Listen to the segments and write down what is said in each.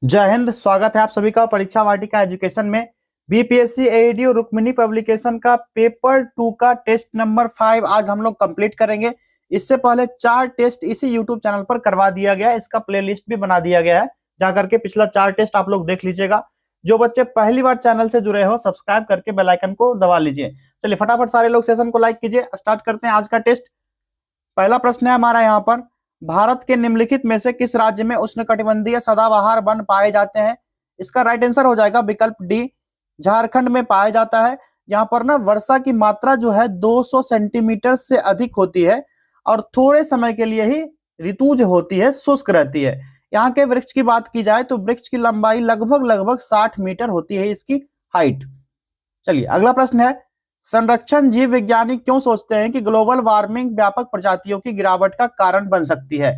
जय हिंद। स्वागत है आप सभी का परीक्षा वाटिका एजुकेशन में। बीपीएससी एईडी और रुक्मिणी पब्लिकेशन का पेपर 2 का टेस्ट नंबर 5 आज हम लोग कंप्लीट करेंगे। इससे पहले 4 टेस्ट इसी यूट्यूब चैनल पर करवा दिया गया है, इसका प्लेलिस्ट भी बना दिया गया है, जाकर के पिछला 4 टेस्ट आप लोग देख लीजिएगा। जो बच्चे पहली बार चैनल से जुड़े हो सब्सक्राइब करके बेल आइकन को दबा लीजिए। चलिए फटाफट सारे लोग सेशन को लाइक कीजिए, स्टार्ट करते हैं आज का टेस्ट। पहला प्रश्न है हमारा यहाँ पर, भारत के निम्नलिखित में से किस राज्य में उष्णकटिबंधीय सदाबहार वन पाए जाते हैं? इसका राइट आंसर हो जाएगा विकल्प डी, झारखंड में पाया जाता है। यहाँ पर ना वर्षा की मात्रा जो है 200 सेंटीमीटर से अधिक होती है और थोड़े समय के लिए ही ऋतु जो होती है शुष्क रहती है। यहाँ के वृक्ष की बात की जाए तो वृक्ष की लंबाई लगभग लगभग 60 मीटर होती है इसकी हाइट। चलिए अगला प्रश्न है, संरक्षण जीव वैज्ञानिक क्यों सोचते हैं कि ग्लोबल वार्मिंग व्यापक प्रजातियों की गिरावट का कारण बन सकती है?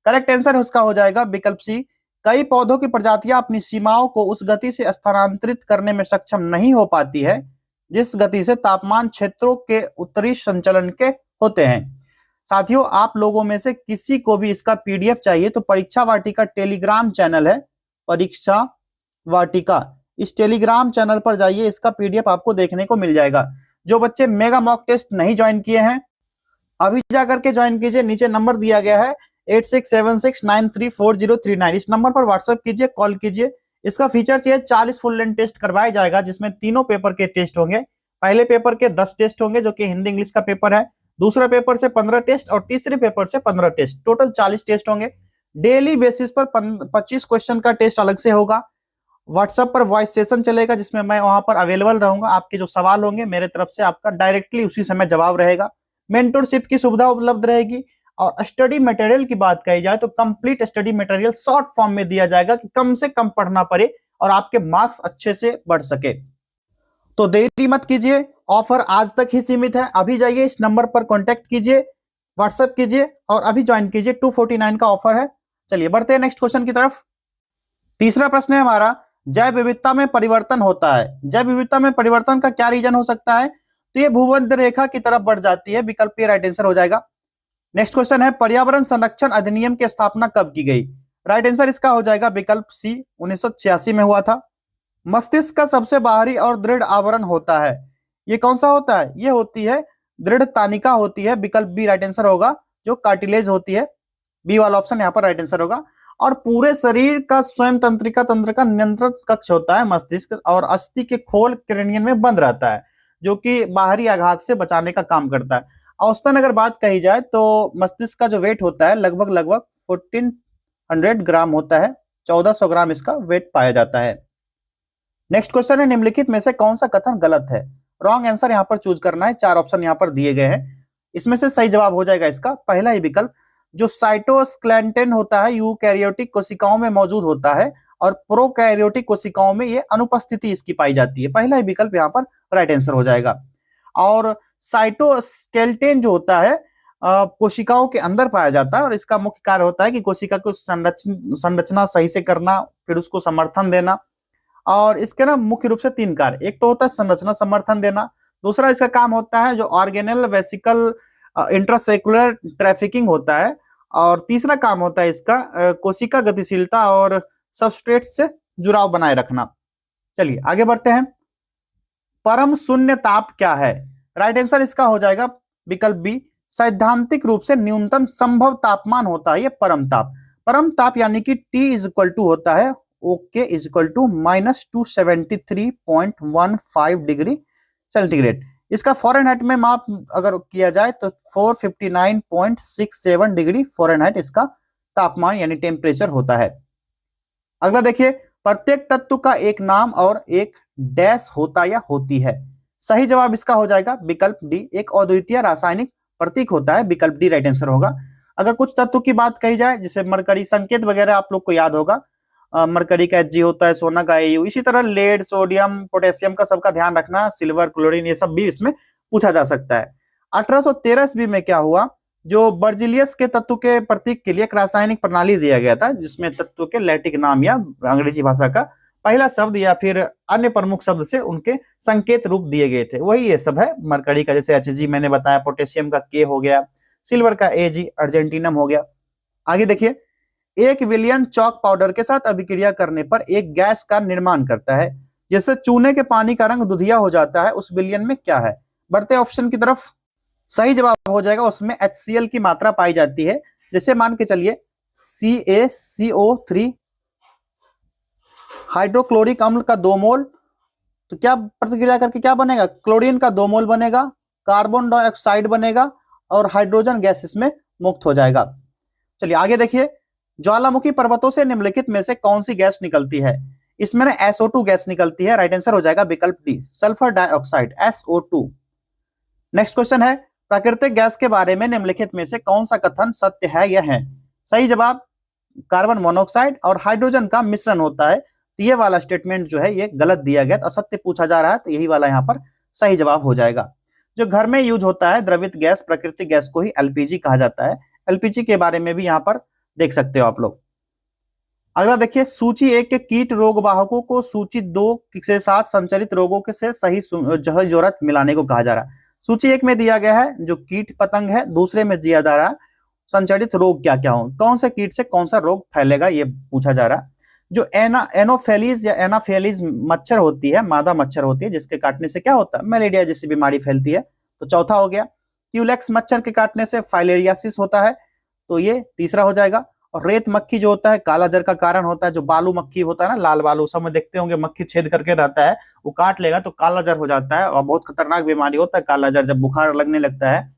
करेक्ट आंसर उसका हो जाएगा विकल्प सी, कई पौधों की प्रजातियां अपनी सीमाओं को उस गति से स्थानांतरित करने में सक्षम नहीं हो पाती है जिस गति से तापमान क्षेत्रों के उत्तरी संचलन के होते हैं। साथियों, आप लोगों में से किसी को भी इसका पीडीएफ चाहिए तो परीक्षा वाटिका टेलीग्राम चैनल है, परीक्षा वाटिका, इस टेलीग्राम चैनल पर जाइए, इसका पीडीएफ आपको देखने को मिल जाएगा। जो बच्चे मेगा मॉक टेस्ट नहीं ज्वाइन किए हैं अभी जाकर के ज्वाइन कीजिए, नीचे नंबर दिया गया है 8676934039, इस नंबर पर व्हाट्सएप कीजिए, कॉल कीजिए। इसका फीचर्स ये 40 फुल लेंथ टेस्ट करवाया जाएगा जिसमें तीनों पेपर के टेस्ट होंगे। पहले पेपर के 10 टेस्ट होंगे जो कि हिंदी इंग्लिश का पेपर है, दूसरे पेपर से 15 टेस्ट और तीसरे पेपर से 15 टेस्ट, टोटल 40 टेस्ट होंगे। डेली बेसिस पर 25 क्वेश्चन का टेस्ट अलग से होगा। व्हाट्सएप पर वॉइस सेशन चलेगा जिसमें मैं वहां पर अवेलेबल रहूंगा, आपके जो सवाल होंगे मेरे तरफ से आपका डायरेक्टली उसी समय जवाब रहेगा। मेंटरशिप की सुविधा उपलब्ध रहेगी और स्टडी मटेरियल की बात कही जाए तो complete study material short form में दिया जाएगा कि कम से कम पढ़ना पड़े और आपके मार्क्स अच्छे से बढ़ सके। तो देरी मत कीजिए, ऑफर आज तक ही सीमित है। अभी जाइए इस नंबर पर कॉन्टेक्ट कीजिए, व्हाट्सएप कीजिए और अभी ज्वाइन कीजिए। 249 का ऑफर है। चलिए बढ़ते हैं नेक्स्ट क्वेश्चन की तरफ। तीसरा प्रश्न है हमारा, जैव विविधता में परिवर्तन होता है। जैव विविधता में परिवर्तन का क्या रीजन हो सकता है? तो ये भूमध्य रेखा की तरफ बढ़ जाती है, विकल्प ए राइट आंसर हो जाएगा। नेक्स्ट क्वेश्चन है, पर्यावरण संरक्षण अधिनियम की स्थापना कब की गई? राइट आंसर इसका हो जाएगा विकल्प सी, 1986 में हुआ था। मस्तिष्क का सबसे बाहरी और दृढ़ आवरण होता है, ये कौन सा होता है? ये होती है दृढ़ तानिका होती है, विकल्प बी राइट आंसर होगा, जो कार्टिलेज होती है। बी वाला ऑप्शन यहाँ पर राइट आंसर होगा। और पूरे शरीर का स्वयं तंत्रिका तंत्र का नियंत्रण कक्ष होता है मस्तिष्क, और अस्थि के खोल क्रेनियन में बंद रहता है जो कि बाहरी आघात से बचाने का काम करता है। औसतन अगर बात कही जाए तो मस्तिष्क का जो वेट होता है लगभग लगभग 1400 ग्राम होता है, 1400 ग्राम इसका वेट पाया जाता है। नेक्स्ट क्वेश्चन है, निम्नलिखित में से कौन सा कथन गलत है? रॉन्ग आंसर यहाँ पर चूज करना है। 4 ऑप्शन यहाँ पर दिए गए हैं, इसमें से सही जवाब हो जाएगा इसका पहला ही विकल्प। जो साइटोस्केलेटन होता है यूकैरियोटिक कोशिकाओं में मौजूद होता है और प्रोकैरियोटिक कोशिकाओं में ये अनुपस्थिति इसकी पाई जाती है, पहला ही विकल्प यहाँ पर राइट आंसर हो जाएगा। और साइटोस्केलेटन जो होता है कोशिकाओं के अंदर पाया जाता है और इसका मुख्य कार्य होता है कि कोशिका को संरचना सही से करना, फिर उसको समर्थन देना। और इसके ना मुख्य रूप से 3 कार्य, एक तो होता है संरचना समर्थन देना, दूसरा इसका काम होता है जो ऑर्गेनल वेसिकल इंट्रासेक्युलर ट्रैफिकिंग होता है, और तीसरा काम होता है इसका कोशिका गतिशीलता और सबस्ट्रेट से जुड़ाव बनाए रखना। चलिए आगे बढ़ते हैं। परम शून्य ताप क्या है? राइट आंसर इसका हो जाएगा विकल्प बी, सैद्धांतिक रूप से न्यूनतम संभव तापमान होता है ये परम ताप। परम ताप यानी कि T इज इक्वल टू होता है okay is equal to -273.15 degree centigrade. इसका फॉरेनहाइट में माप अगर किया जाए तो 459.67 डिग्री फॉरेनहाइट इसका तापमान यानी टेम्परेचर होता है। अगला देखिए, प्रत्येक तत्व का एक नाम और एक डैश होता या होती है। सही जवाब इसका हो जाएगा विकल्प डी, एक अद्वितीय रासायनिक प्रतीक होता है, विकल्प डी राइट आंसर होगा। अगर कुछ तत्व की बात कही जाए जैसे मरकरी संकेत वगैरह आप लोग को याद होगा, मरकरी का Hg होता है, सोना का Au, इसी तरह लेड, सोडियम, पोटेशियम का सबका ध्यान रखना, सिल्वर, क्लोरीन, ये सब भी इसमें पूछा जा सकता है। 1813 ईस्वी में क्या हुआ, जो बर्जिलियस के तत्व के प्रतीक के लिए एक रासायनिक प्रणाली दिया गया था जिसमें तत्व के लैटिक नाम या अंग्रेजी भाषा का पहला शब्द या फिर अन्य प्रमुख शब्द से उनके संकेत रूप दिए गए थे, वही ये सब है। मरकरी का जैसे Hg मैंने बताया, पोटेशियम का K हो गया, सिल्वर का Ag, अर्जेंटीनम हो गया। आगे देखिए, 1 विलियन चॉक पाउडर के साथ अभिक्रिया करने पर एक गैस का निर्माण करता है जिससे चूने के पानी का रंग दुधिया हो जाता है, उस विलियन में क्या है? बढ़ते ऑप्शन की तरफ। सही जवाब हो जाएगा उसमें HCl की मात्रा पाई जाती है। जैसे मान के चलिए CaCO3 हाइड्रोक्लोरिक अम्ल का 2 मोल, तो क्या प्रतिक्रिया करके क्या बनेगा? क्लोरीन का 2 मोल बनेगा, कार्बन डाइऑक्साइड बनेगा और हाइड्रोजन गैस इसमें मुक्त हो जाएगा। चलिए आगे देखिए, ज्वालामुखी पर्वतों से निम्नलिखित में से कौन सी गैस निकलती है? इसमें ना SO2 गैस निकलती है। राइट आंसर हो जाएगा विकल्प D, sulphur dioxide, SO2। Next question है, प्राकृतिक गैस के बारे में निम्नलिखित में से कौन सा कथन सत्य है या है? सही जवाब कार्बन मोनोऑक्साइड और हाइड्रोजन का मिश्रण होता है। तो ये वाला स्टेटमेंट जो है ये गलत दिया गया, तो असत्य पूछा जा रहा है, तो यही वाला यहाँ पर सही जवाब हो जाएगा। जो घर में यूज होता है द्रवित गैस, प्राकृतिक गैस को ही LPG कहा जाता है। LPG के बारे में भी यहाँ पर देख सकते हो आप लोग। अगला देखिए, सूची 1 के कीट रोग वाहकों को सूची 2 के साथ संचरित रोगों के से सही जोरत मिलाने को कहा जा रहा है। सूची 1 में दिया गया है जो कीट पतंग है, दूसरे में दिया जा रहा है संचरित रोग क्या क्या हो, कौन से कीट से कौन सा रोग फैलेगा ये पूछा जा रहा है। जो एनोफेलिस या एनाफेलिस मच्छर होती है, मादा मच्छर होती है, जिसके काटने से क्या होता है? मलेरिया जैसी बीमारी फैलती है, तो चौथा हो गया। क्यूलेक्स मच्छर के काटने से फाइलेरियासिस होता है, तो ये तीसरा हो जाएगा। और रेत मक्खी जो होता है कालाजार का कारण होता है। जो बालू मक्खी होता है ना, लाल बालू, सब में देखते होंगे मक्खी छेद करके रहता है, वो काट लेगा तो कालाजार हो जाता है और बहुत खतरनाक बीमारी होता है कालाजार। जब बुखार लगने लगता है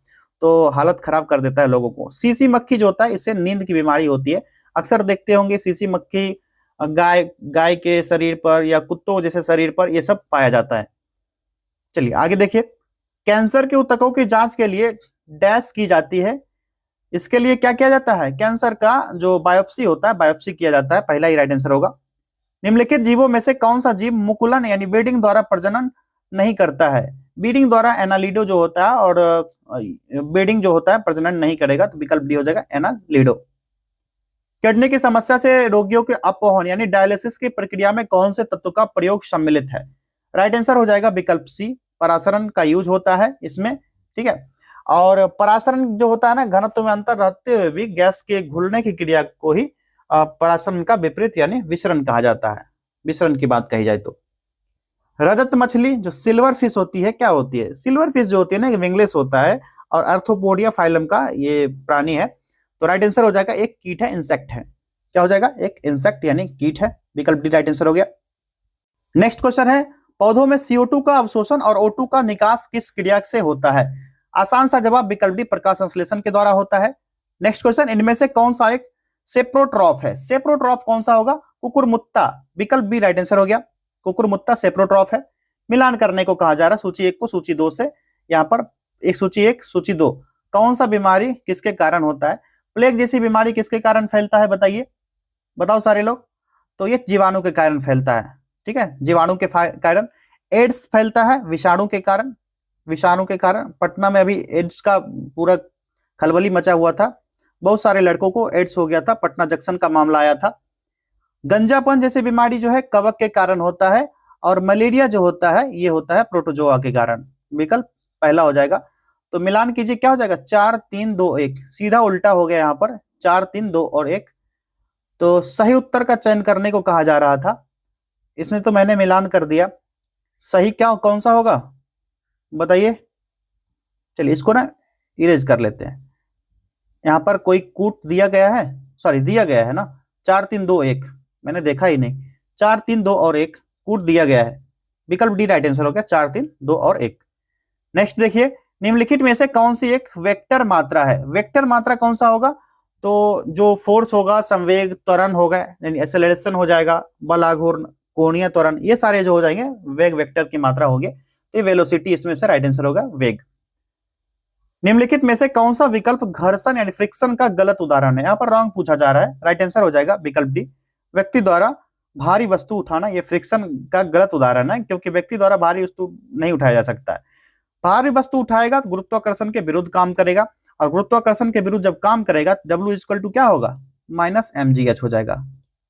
तो हालत खराब कर देता है लोगों को। सीसी मक्खी जो होता है इससे नींद की बीमारी होती है। अक्सर देखते होंगे सीसी मक्खी गाय के शरीर पर या कुत्तों जैसे शरीर पर ये सब पाया जाता है। चलिए आगे देखिए, कैंसर के ऊतकों की जांच के लिए डैश की जाती है। इसके लिए क्या किया जाता है? कैंसर का जो बायोप्सी होता है, बायोप्सी किया जाता है। पहला ही राइट आंसर होगा। निम्नलिखित जीवों में से कौन सा जीव मुकुलन यानी ब्रीडिंग द्वारा प्रजनन नहीं करता है? ब्रीडिंग द्वारा एनालिडो जो होता है और ब्रीडिंग जो होता है प्रजनन नहीं करेगा, तो विकल्प डी हो जाएगा एनालिडो। किडनी की समस्या से रोगियों के अपहरण यानी डायलिसिस की प्रक्रिया में कौन से तत्व का प्रयोग सम्मिलित है? राइट आंसर हो जाएगा विकल्प सी, परासरण का यूज होता है इसमें। ठीक है, और परासरण जो होता है ना, घनत्व में अंतर रहते हुए भी गैस के घुलने की क्रिया को ही परासरण का विपरीत यानी विसरण कहा जाता है। विसरण की बात कही जाए तो रजत मछली जो सिल्वर फिश होती है, क्या होती है? सिल्वर फिश जो होती है ना, विंगलेस होता है और आर्थ्रोपोडिया फाइलम का ये प्राणी है। तो राइट आंसर हो जाएगा एक कीट है, इंसेक्ट है। क्या हो जाएगा? एक इंसेक्ट यानी कीट है। विकल्प डी राइट आंसर हो गया। नेक्स्ट क्वेश्चन है, पौधों में CO2 का अवशोषण और O2 का निकास किस क्रिया से होता है? आसान सा जवाब विकल्प डी, प्रकाश संश्लेषण के द्वारा होता है। नेक्स्ट क्वेश्चन, इनमें से कौन सा एक सेप्रोट्रॉफ है? सेप्रोट्रॉफ कौन सा होगा? कुकुरमुत्ता। विकल्प बी राइट आंसर हो गया, कुकुरमुत्ता सेप्रोट्रॉफ है। मिलान करने को कहा जा रहा है सूची 1 को सूची 2 से। यहाँ पर एक सूची 1 सूची 2, कौन सा बीमारी किसके कारण होता है? प्लेग जैसी बीमारी किसके कारण फैलता है बताइए, बताओ सारे लोग। तो ये जीवाणु के कारण फैलता है। ठीक है, जीवाणु के कारण। एड्स फैलता है विषाणु के कारण। विषाणु के कारण पटना में अभी एड्स का पूरा खलबली मचा हुआ था, बहुत सारे लड़कों को एड्स हो गया था, पटना जंक्शन का मामला आया था। गंजापन जैसी बीमारी जो है कवक के कारण होता है, और मलेरिया जो होता है ये होता है प्रोटोजोआ के कारण। विकल्प पहला हो जाएगा। तो मिलान कीजिए, क्या हो जाएगा? 4 3 2 1, सीधा उल्टा हो गया यहाँ पर, 4 3 2 और 1। तो सही उत्तर का चयन करने को कहा जा रहा था, इसमें तो मैंने मिलान कर दिया। सही क्या कौन सा होगा बताइए? चलिए इसको ना इरेज कर लेते हैं। यहाँ पर कोई कूट दिया गया है, सॉरी दिया गया है ना, 4 3 2 1, मैंने देखा ही नहीं। 4 3 2 और 1 कूट दिया गया है। विकल्प डी राइट आंसर हो गया, 4 3 2 और 1। नेक्स्ट देखिए, निम्नलिखित में से कौन सी एक वेक्टर मात्रा है? वेक्टर मात्रा कौन सा होगा? तो जो फोर्स होगा, संवेग, त्वरण होगा यानी एक्सेलरेशन हो जाएगा, बल, आघूर्ण, कोणीय त्वरण, ये सारे जो हो जाएंगे वेग वेक्टर की मात्रा होगी। तो वेलोसिटी इसमें से राइट आंसर होगा वेग। निम्नलिखित में से कौन सा विकल्प घर्षण यानी फ्रिक्शन का गलत उदाहरण है? यहाँ पर रॉन्ग पूछा जा रहा है। राइट आंसर हो जाएगा विकल्प डी, व्यक्ति द्वारा भारी वस्तु उठाना। ये फ्रिक्शन का गलत उदाहरण है, क्योंकि व्यक्ति द्वारा भारी वस्तु नहीं उठाया जा सकता है। भारी वस्तु उठाएगा तो गुरुत्वाकर्षण के विरुद्ध काम करेगा, और गुरुत्वाकर्षण के विरुद्ध जब काम करेगा W इक्वल टू क्या होगा? -mgh हो जाएगा।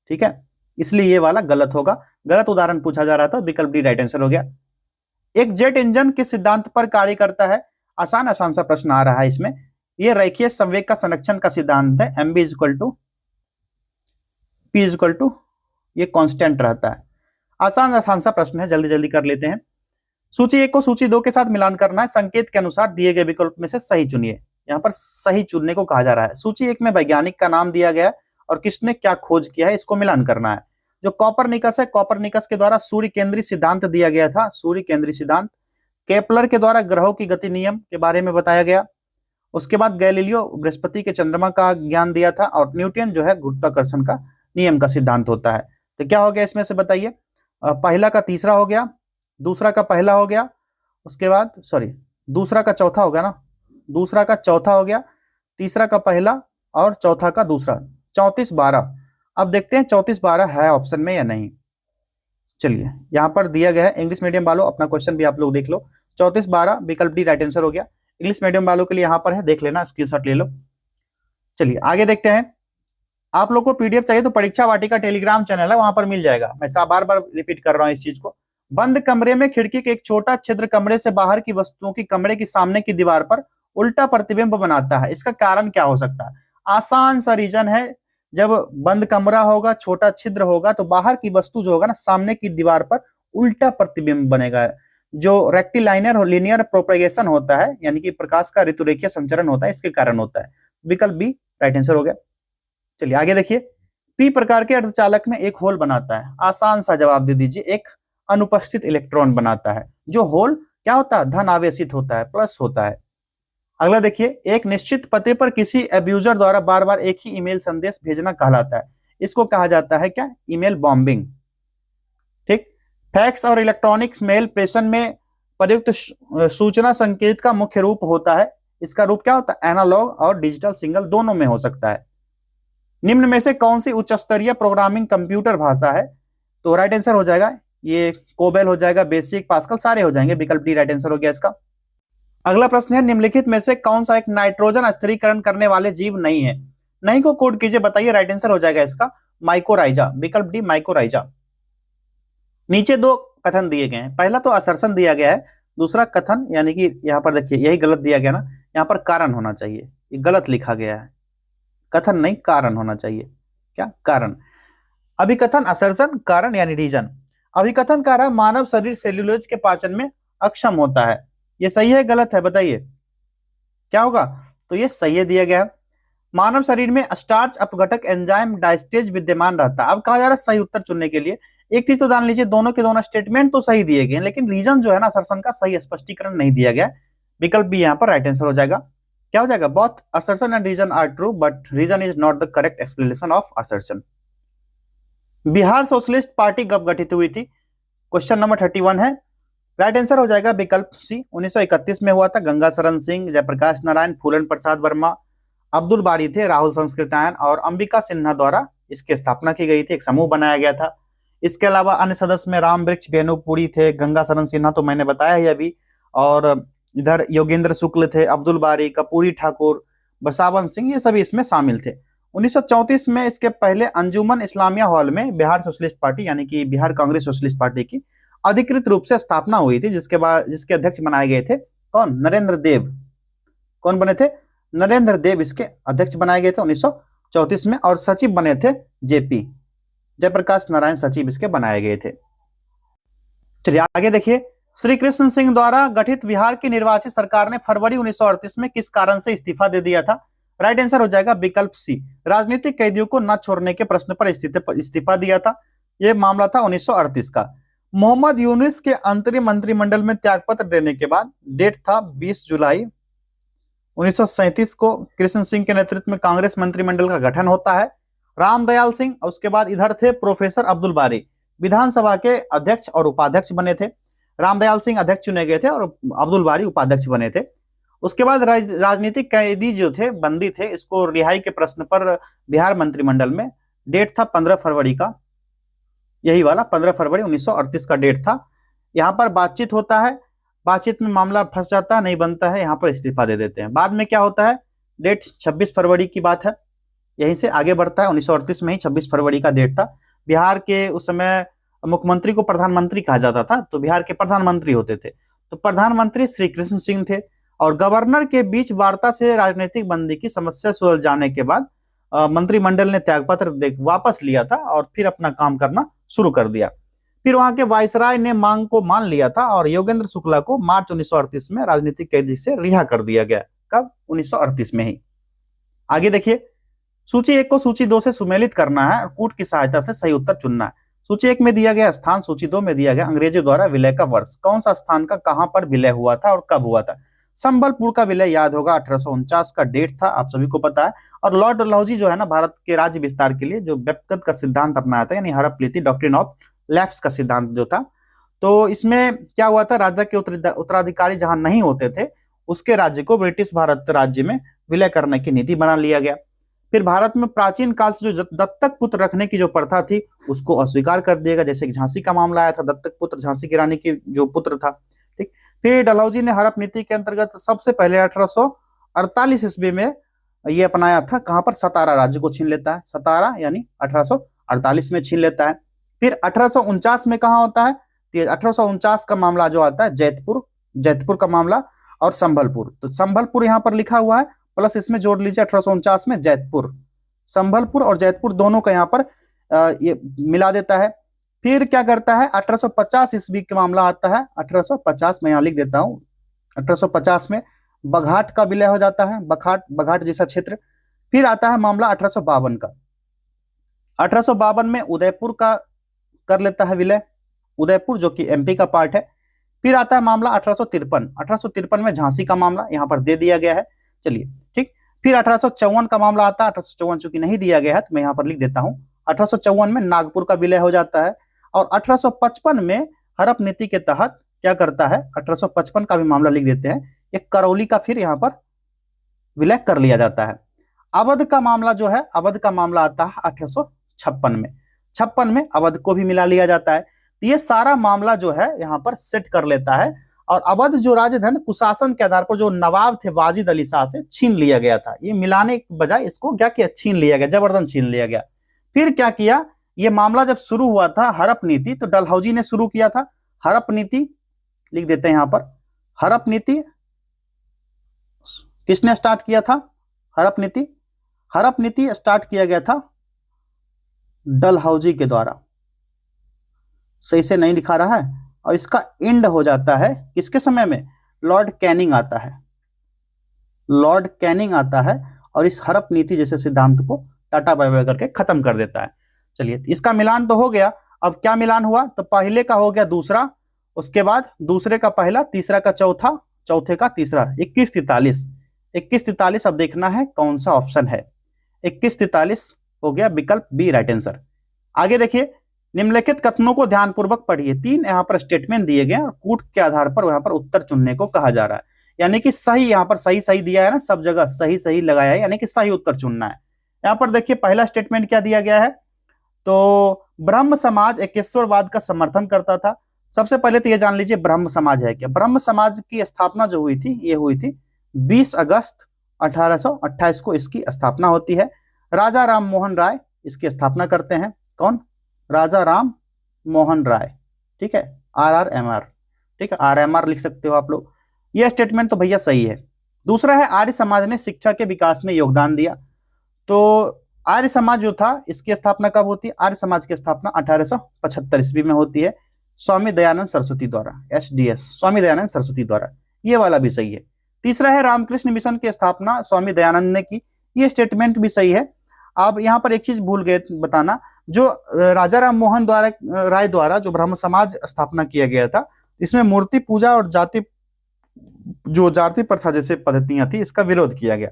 ठीक है, इसलिए ये वाला गलत होगा, गलत उदाहरण पूछा जा रहा था। विकल्प डी राइट आंसर हो गया। एक जेट इंजन किस सिद्धांत पर कार्य करता है? आसान आसान सा प्रश्न आ रहा है इसमें। यह रेखीय संवेग का संरक्षण का सिद्धांत है, mv equal to P equal to ये कांस्टेंट रहता है। आसान आसान सा प्रश्न है, जल्दी जल्दी कर लेते हैं। सूची 1 को सूची 2 के साथ मिलान करना है, संकेत के अनुसार दिए गए विकल्प में से सही चुनिए। यहाँ पर सही चुनने को कहा जा रहा है। सूची 1 में वैज्ञानिक का नाम दिया गया है और किसने क्या खोज किया है, इसको मिलान करना है। जो कॉपरनिकस है, कॉपरनिकस के द्वारा सूर्य केंद्रीय सिद्धांत दिया गया था, सूर्य केंद्रीय सिद्धांत। केपलर के द्वारा ग्रहों की गति नियम के बारे में बताया गया। उसके बाद गैलीलियो बृहस्पति के चंद्रमा का ज्ञान दिया था, और न्यूटन जो है गुरुत्वाकर्षण का नियम का सिद्धांत होता है। तो क्या हो गया इसमें से बताइए, पहला का तीसरा हो गया, दूसरा का पहला हो गया, उसके बाद दूसरा का चौथा हो गया ना, दूसरा का चौथा हो गया, तीसरा का पहला और चौथा का दूसरा। 34-12। अब देखते हैं 34-12 है ऑप्शन में या नहीं। चलिए यहाँ पर दिया गया है, इंग्लिश मीडियम वालों अपना क्वेश्चन भी आप लोग देख लो। 34-12 विकल्प डी राइट आंसर हो गया। इंग्लिश मीडियम वालों के लिए यहाँ पर है, देख लेना, स्क्रीनशॉट ले लो। चलिए आगे देखते हैं। आप लोग को पीडीएफ चाहिए तो परीक्षा वाटिका टेलीग्राम चैनल है, वहां पर मिल जाएगा। मैं बार बार रिपीट कर रहा हूँ इस चीज को। बंद कमरे में खिड़की के एक छोटा छिद्र कमरे से बाहर की वस्तुओं की कमरे की सामने की दीवार पर उल्टा प्रतिबिंब बनाता है, इसका कारण क्या हो सकता है। आसान सा रीजन है, जब बंद कमरा होगा, छोटा छिद्र होगा, तो बाहर की वस्तु जो होगा ना, सामने की दीवार पर उल्टा प्रतिबिंब बनेगा। जो रेक्टिलाइनर और लीनियर प्रोपेगेशन होता है, यानी कि प्रकाश का ऋतुरेखीय संचरण होता है, इसके कारण होता है। विकल्प बी राइट आंसर हो गया। चलिए आगे देखिए। पी प्रकार के अर्धचालक में एक होल बनाता है, आसान सा जवाब दे दीजिए, एक अनुपस्थित इलेक्ट्रॉन बनाता है। जो होल क्या होता है, धन आवेशित होता है, प्लस होता है। अगला देखिए, एक निश्चित पते पर किसी एब्यूजर द्वारा बार बार एक ही ईमेल संदेश भेजना कहलाता है, इसको कहा जाता है क्या, ईमेल बॉम्बिंग। ठीक। फैक्स और इलेक्ट्रॉनिक्स मेल प्रेषण में प्रयुक्त सूचना संकेत का मुख्य रूप होता है, इसका रूप क्या होता है, एनालॉग और डिजिटल सिग्नल दोनों में हो सकता है। निम्न में से कौन सी उच्च स्तरीय प्रोग्रामिंग कंप्यूटर भाषा है, तो राइट आंसर हो जाएगा ये कोबेल हो जाएगा, बेसिक, पास्कल सारे हो जाएंगे। विकल्प डी राइट आंसर हो गया इसका। अगला प्रश्न है, निम्नलिखित में से कौन सा एक नाइट्रोजन स्थिरीकरण करने वाले जीव नहीं है। नहीं को कोड कीजिए, बताइए। राइट आंसर हो जाएगा इसका माइकोराइजा, विकल्प डी माइकोराइजा। नीचे दो कथन दिए गए हैं, पहला तो असर्शन दिया गया है, दूसरा कथन, यानी कि यहाँ पर देखिए यही गलत दिया गया ना, यहाँ पर कारण होना चाहिए, ये गलत लिखा गया है, कथन नहीं कारण होना चाहिए। क्या, कारण। अभिकथन असर्शन, कारण यानी रीजन। अभिकथन कह रहा है मानव शरीर सेल्यूलोज के पाचन में अक्षम होता है, ये सही है गलत है, बताइए क्या होगा। तो ये सही है दिया गया है। मानव शरीर में स्टार्च अपघटक एंजाइम डायस्टेज विद्यमान रहता है। अब कहा जा रहा है सही उत्तर चुनने के लिए एक चीज तो जान लीजिए, दोनों के दोनों स्टेटमेंट तो सही दिए गए, लेकिन रीजन जो है ना असर्शन का सही स्पष्टीकरण नहीं दिया गया। विकल्प भी यहाँ पर राइट आंसर हो जाएगा। क्या हो जाएगा, both assertion and reason are true but reason is not the correct explanation of assertion। Bihar Socialist Party कब गठित हुई थी, क्वेश्चन नंबर 31 है। राइट आंसर हो जाएगा विकल्प सी, 1931 में हुआ था। गंगा शरण सिंह, जयप्रकाश नारायण, फूलन प्रसाद वर्मा, अब्दुल बारी थे, राहुल संस्कृतायन और अंबिका सिन्हा द्वारा इसकी स्थापना की गई थी, एक समूह बनाया गया था। इसके अलावा अन्य सदस्य में राम वृक्ष वेणुपुरी थे, गंगा शरण सिन्हा तो मैंने बताया ही अभी, और इधर योगेंद्र शुक्ल थे, अब्दुल बारी, कपूरी ठाकुर, बसावन सिंह, ये सभी इसमें शामिल थे। 1934 में इसके पहले अंजुमन इस्लामिया हॉल में बिहार सोशलिस्ट पार्टी यानी कि बिहार कांग्रेस सोशलिस्ट पार्टी की अधिकृत रूप से स्थापना हुई थी, जिसके अध्यक्ष बनाए गए थे कौन, नरेंद्र देव। कौन बने थे, नरेंद्र देव इसके अध्यक्ष बनाए गए थे 1934 में, और सचिव बने थे जेपी, जयप्रकाश नारायण सचिव इसके बनाए गए थे। चलिए आगे देखिए। श्री कृष्ण सिंह द्वारा गठित बिहार की निर्वाचित सरकार ने फरवरी 1938 में किस कारण से इस्तीफा दे दिया था। राइट आंसर हो जाएगा विकल्प सी, राजनीतिक कैदियों को न छोड़ने के प्रश्न पर इस्तीफा दिया था। यह मामला था 1938 का। मोहम्मद यूनुस के अंतरिम मंत्रिमंडल में त्यागपत्र देने के बाद डेट था 20 जुलाई 1937 को कृष्ण सिंह के नेतृत्व में कांग्रेस मंत्रिमंडल का गठन होता है। रामदयाल सिंह, उसके बाद इधर थे प्रोफेसर अब्दुल बारी, विधानसभा के अध्यक्ष और उपाध्यक्ष बने थे। रामदयाल सिंह अध्यक्ष चुने गए थे और अब्दुल बारी उपाध्यक्ष बने थे। उसके बाद राजनीतिक कैदी जो थे, बंदी थे, इसको रिहाई के प्रश्न पर बिहार मंत्रिमंडल में डेट था 15 फरवरी का, यही वाला 15 फरवरी 1938 का डेट था। यहाँ पर बातचीत होता है, बातचीत में मामला फंस जाता है, नहीं बनता है, यहाँ पर इस्तीफा दे देते हैं। बाद में क्या होता है, डेट 26 फरवरी की बात है, यहीं से आगे बढ़ता है। 1938 में ही 26 फरवरी का डेट था। बिहार के उस समय मुख्यमंत्री को प्रधानमंत्री कहा जाता था, तो बिहार के प्रधानमंत्री होते थे, तो प्रधानमंत्री श्री कृष्ण सिंह थे। और गवर्नर के बीच वार्ता से राजनीतिक बंदी की समस्या सुलझ जाने के बाद मंत्रिमंडल ने त्यागपत्र वापस लिया था और फिर अपना काम करना शुरू कर दिया। फिर वहां के वायसराय ने मांग को मान लिया था और योगेंद्र शुक्ला को मार्च 1938 में राजनीतिक कैदी से रिहा कर दिया गया। कब? 1938 में ही। आगे देखिए, सूची 1 को सूची 2 से सुमेलित करना है और कूट की सहायता से सही उत्तर चुनना है। सूची 1 में दिया गया स्थान, सूची 2 में दिया गया अंग्रेजों द्वारा विलय का वर्ष। कौन सा स्थान का कहां पर विलय हुआ था और कब हुआ था? संबलपुर का विलय याद होगा, 1849 का डेट था, आप सभी को पता है। और लॉर्ड डलहौजी जो है ना, भारत के राज्य विस्तार के लिए जो व्यक्तिगत का सिद्धांत अपनाया था, यानी हड़पनीति, डॉक्ट्रिन ऑफ लैप्स का सिद्धांत जो था, तो इसमें क्या हुआ था, राज्य के उत्तराधिकारी जहां नहीं होते थे उसके राज्य को ब्रिटिश भारत राज्य में विलय करने की नीति बना लिया गया। फिर भारत में प्राचीन काल से जो दत्तक पुत्र रखने की जो प्रथा थी उसको अस्वीकार कर दिया गया, जैसे कि झांसी का मामला आया था, दत्तक पुत्र झांसी की रानी की जो पुत्र था। ठीक, फिर डलहौजी ने हड़प नीति के अंतर्गत सबसे पहले 1848 ईस्वी में ये अपनाया था। कहां पर? सतारा राज्य को छीन लेता है, सतारा यानी 1848 में छीन लेता है। फिर 1849 में कहां होता है? 1849 का मामला जो आता है जैतपुर का मामला और संभलपुर। तो संभलपुर यहां पर लिखा हुआ है, प्लस इसमें जोड़ लीजिए 1849 में जैतपुर, संभलपुर और जैतपुर दोनों का यहाँ पर ये मिला देता है। फिर क्या करता है? 1850 ईस्वी का मामला आता है, 1850 में यहाँ लिख देता हूँ, 1850 में बघाट का विलय हो जाता है, बघाट जैसा क्षेत्र। फिर आता है मामला 1852 का, 1852 में उदयपुर का कर लेता है विलय, उदयपुर जो कि एमपी का पार्ट है। फिर आता है मामला 1853 में झांसी का मामला यहाँ पर दे दिया गया है। चलिए ठीक, फिर 1854 का मामला आता है, 1854 चूंकि नहीं दिया गया है तो मैं यहाँ पर लिख देता हूँ, 1854 में नागपुर का विलय हो जाता है। और 1855 में हड़प नीति के तहत क्या करता है, 1855 का भी मामला लिख देते हैं, एक करौली का फिर यहाँ पर विलय कर लिया जाता है। अवध का मामला जो है, अवध का मामला आता है 1856 में, 56 में अवध को भी मिला लिया जाता है। तो ये सारा मामला जो है यहाँ पर सेट कर लेता है। और अवध जो राजधन कुशासन के आधार पर जो नवाब थे वाजिद अली शाह से छीन लिया गया था, ये मिलाने के बजाय इसको क्या किया, छीन लिया गया, जबरदस्त छीन लिया गया। फिर क्या किया, ये मामला जब शुरू हुआ था हड़प नीति, तो डलहौजी ने शुरू किया था हड़प नीति, लिख देते हैं यहाँ पर, हड़प नीति किसने स्टार्ट किया था? हड़प नीति स्टार्ट किया गया था डलहौजी के द्वारा, सही से नहीं दिखा रहा है। और इसका एंड हो जाता है किसके समय में? लॉर्ड कैनिंग आता है, लॉर्ड कैनिंग आता है और इस हड़प नीति जैसे सिद्धांत को टाटा बाय बाय करके खत्म कर देता है। चलिए, इसका मिलान तो हो गया। अब क्या मिलान हुआ? तो पहले का हो गया दूसरा, उसके बाद दूसरे का पहला, तीसरा का चौथा, चौथे का तीसरा, 2143। अब देखना है कौन सा ऑप्शन है। 2143 हो गया विकल्प बी राइट आंसर। आगे देखिए, निम्नलिखित कथनों को ध्यानपूर्वक पढ़िए। 3 यहाँ पर स्टेटमेंट दिए गए और कूट के आधार पर यहाँ पर उत्तर चुनने को कहा जा रहा है, यानी कि सही, यहाँ पर सही दिया है ना, सब जगह सही लगाया है, यानी कि सही उत्तर चुनना है। यहाँ पर देखिए पहला स्टेटमेंट क्या दिया गया है, तो ब्रह्म समाज एकेश्वरवाद का समर्थन करता था। सबसे पहले तो ये जान लीजिए ब्रह्म समाज है क्या। ब्रह्म समाज की स्थापना जो हुई थी, ये हुई थी 20 अगस्त 1828 को इसकी स्थापना होती है। राजा राम मोहन राय इसकी स्थापना करते हैं। कौन? राजा राम मोहन राय, ठीक है, RRMR, ठीक है, RMR लिख सकते हो आप लोग। यह स्टेटमेंट तो भैया सही है। दूसरा है आर्य समाज ने शिक्षा के विकास में योगदान दिया। तो आर्य समाज जो था इसकी स्थापना कब होती है? आर्य समाज की स्थापना 1875 ईस्वी में होती है, स्वामी दयानंद सरस्वती द्वारा, SDS स्वामी दयानंद सरस्वती द्वारा। ये वाला भी सही है। तीसरा है रामकृष्ण मिशन की स्थापना स्वामी दयानंद ने की, ये स्टेटमेंट भी सही है। अब यहाँ पर एक चीज भूल गए बताना, जो राजा राम मोहन राय द्वारा जो ब्रह्म समाज स्थापना किया गया था, इसमें मूर्ति पूजा और जाति प्रथा जैसे पद्धतियां थी, इसका विरोध किया गया।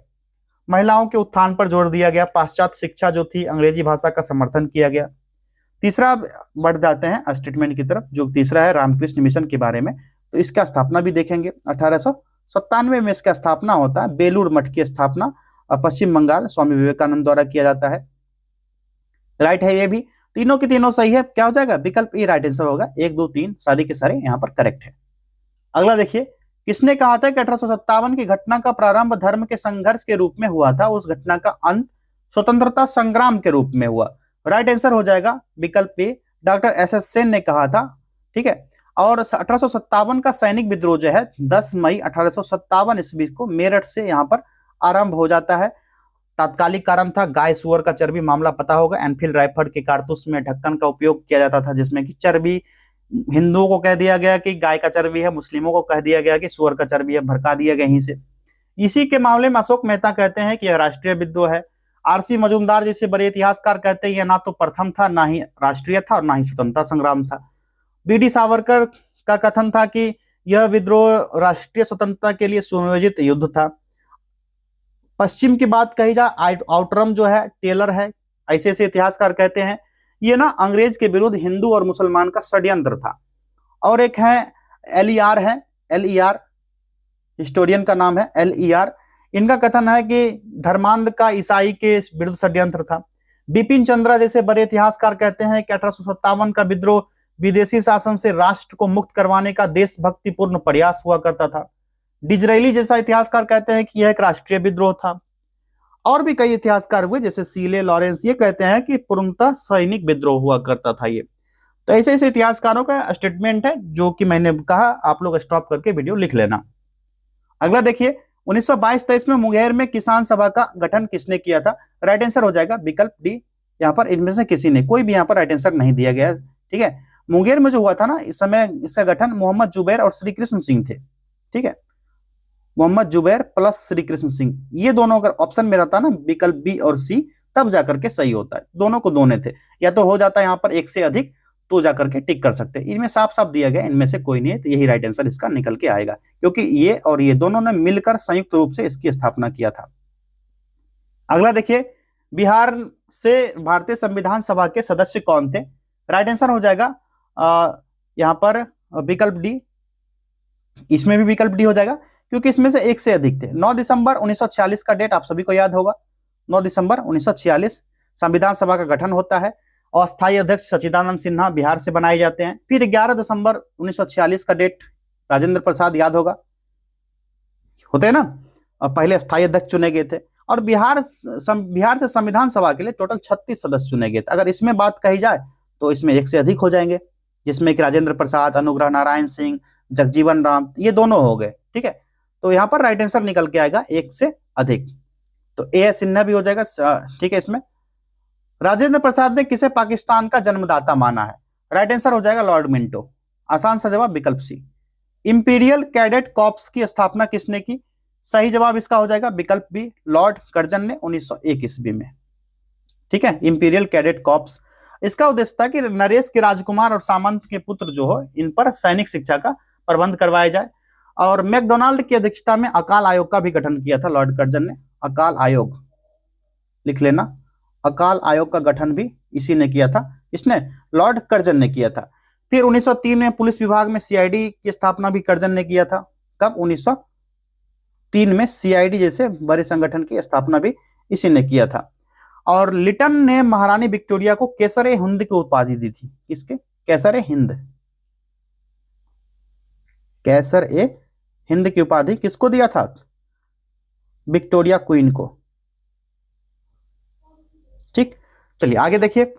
महिलाओं के उत्थान पर जोर दिया गया, पाश्चात्य शिक्षा जो थी, अंग्रेजी भाषा का समर्थन किया गया। तीसरा बढ़ जाते हैं स्टेटमेंट की तरफ, जो तीसरा है रामकृष्ण मिशन के बारे में, तो इसका स्थापना भी देखेंगे। 1897 में इसका स्थापना होता है। बेलूर मठ की स्थापना पश्चिम बंगाल स्वामी विवेकानंद द्वारा किया जाता है। राइट है ये भी, तीनों की तीनों सही है। क्या हो जाएगा? विकल्प ए राइट आंसर होगा। 1 2 3 सारे के सारे यहाँ पर करेक्ट है। अगला देखिए, किसने कहा था कि 1857 की घटना का प्रारंभ धर्म के संघर्ष के रूप में हुआ था, उस घटना का अंत स्वतंत्रता संग्राम के रूप में हुआ? राइट आंसर हो जाएगा विकल्प ए, डॉक्टर SS सेन ने कहा था, ठीक है। और 1857 का सैनिक विद्रोह जो है 10 मई 1857 ईस्वी को मेरठ से यहाँ पर आरंभ हो जाता है। तात्कालिक कारण था गाय सुअर का चर्बी, मामला पता होगा। एनफील्ड राइफल के कारतूस में ढक्कन का उपयोग किया जाता था जिसमें कि चर्बी, हिंदुओं को कह दिया गया कि गाय का चर्बी है, मुस्लिमों को कह दिया गया कि सुअर का चर्बी है, भड़का दिया गया यहीं से। इसी के मामले में अशोक मेहता कहते हैं कि यह राष्ट्रीय विद्रोह है। आरसी मजूमदार जैसे बड़े इतिहासकार कहते हैं यह ना तो प्रथम था, ना ही राष्ट्रीय था और ना ही स्वतंत्रता संग्राम था। बीडी सावरकर का कथन था कि यह विद्रोह राष्ट्रीय स्वतंत्रता के लिए सुनियोजित युद्ध था। पश्चिम की बात कही जाए, आउटरम जो है टेलर है, ऐसे ऐसे इतिहासकार कहते हैं ये ना अंग्रेज के विरुद्ध हिंदू और मुसलमान का षड्यंत्र था। और एक है एलईआर है, एलईआर हिस्टोरियन का नाम है एलईआर। इनका कथन है कि धर्मांध का ईसाई के विरुद्ध षड्यंत्र था। बिपिन चंद्रा जैसे बड़े इतिहासकार कहते हैं कि 1857 का विद्रोह विदेशी शासन से राष्ट्र को मुक्त करवाने का देशभक्तिपूर्ण प्रयास हुआ करता था। डिजरेली जैसा इतिहासकार कहते हैं कि यह एक राष्ट्रीय विद्रोह था। और भी कई इतिहासकार हुए जैसे सीले, लॉरेंस, ये कहते हैं कि पूर्णतः सैनिक विद्रोह हुआ करता था ये। तो ऐसे ऐसे इतिहासकारों का स्टेटमेंट है जो कि मैंने कहा, आप लोग स्टॉप करके वीडियो लिख लेना। अगला देखिए, 1922-23 में मुंगेर में किसान सभा का गठन किसने किया था? राइट आंसर हो जाएगा विकल्प डी। यहाँ पर इनमें से किसी ने, कोई भी यहाँ पर राइट आंसर नहीं दिया गया। ठीक है, मुंगेर में जो हुआ था ना इस समय, इसका गठन मोहम्मद जुबैर और श्री कृष्ण सिंह थे। ठीक है, मोहम्मद जुबैर प्लस श्री कृष्ण सिंह, ये दोनों अगर ऑप्शन में रहता ना विकल्प बी और सी, तब जाकर के सही होता है। दोनों को दोनों थे, या तो हो जाता है यहाँ पर एक से अधिक, तो जाकर के टिक कर सकते हैं। इनमें साफ साफ दिया गया इनमें से कोई नहीं है, तो यही राइट आंसर इसका निकल के आएगा, क्योंकि ये और ये दोनों ने मिलकर संयुक्त रूप से इसकी स्थापना किया था। अगला देखिए, बिहार से भारतीय संविधान सभा के सदस्य कौन थे? राइट आंसर हो जाएगा यहाँ पर विकल्प डी। इसमें भी विकल्प डी हो जाएगा क्योंकि इसमें से एक से अधिक थे। 9 दिसंबर 1946 का डेट आप सभी को याद होगा। 9 दिसंबर 1946 संविधान सभा का गठन होता है। अस्थायी अध्यक्ष सच्चिदानंद सिन्हा बिहार से बनाए जाते हैं। फिर 11 दिसंबर 1946 का डेट राजेंद्र प्रसाद, याद होगा, होते हैं ना, पहले अस्थायी अध्यक्ष चुने गए थे। और बिहार से संविधान सभा के लिए टोटल 36 सदस्य चुने गए थे। अगर इसमें बात कही जाए तो इसमें एक से अधिक हो जाएंगे, जिसमें कि राजेंद्र प्रसाद, अनुग्रह नारायण सिंह, जगजीवन राम, ये दोनों हो गए। ठीक है, तो यहाँ पर राइट आंसर निकल के आएगा एक से अधिक, तो ए सिन्हा भी हो जाएगा। ठीक है, इसमें राजेंद्र प्रसाद ने किसे पाकिस्तान का जन्मदाता माना है? राइट आंसर हो जाएगा लॉर्ड मिंटो। आसान सा जवाब विकल्प सी। इंपीरियल कैडेट कॉर्प्स की स्थापना किसने की? सही जवाब इसका हो जाएगा विकल्प बी, लॉर्ड कर्जन ने 1901 ईस्वी में। ठीक है, इंपीरियल कैडेट कॉर्प्स, इसका उद्देश्य था कि नरेश के राजकुमार और सामंत के पुत्र जो हो इन पर सैनिक शिक्षा का प्रबंध करवाया जाए। और मैकडोनाल्ड की अध्यक्षता में अकाल आयोग का भी गठन किया था लॉर्ड कर्जन ने। अकाल आयोग लिख लेना, अकाल आयोग का गठन भी इसी ने किया था। इसने लॉर्ड कर्जन ने किया था। फिर 1903 में पुलिस विभाग में सीआईडी की स्थापना भी कर्जन ने किया था। कब? 1903 में सीआईडी जैसे बड़े संगठन की स्थापना भी इसी ने किया था। और लिटन ने महारानी विक्टोरिया को केसर-ए हिंद की उपाधि दी थी। किसके? केसर-ए हिंद। केसर-ए हिंद की उपाधि किसको दिया था? विक्टोरिया क्वीन को। ठीक, चलिए आगे देखिए,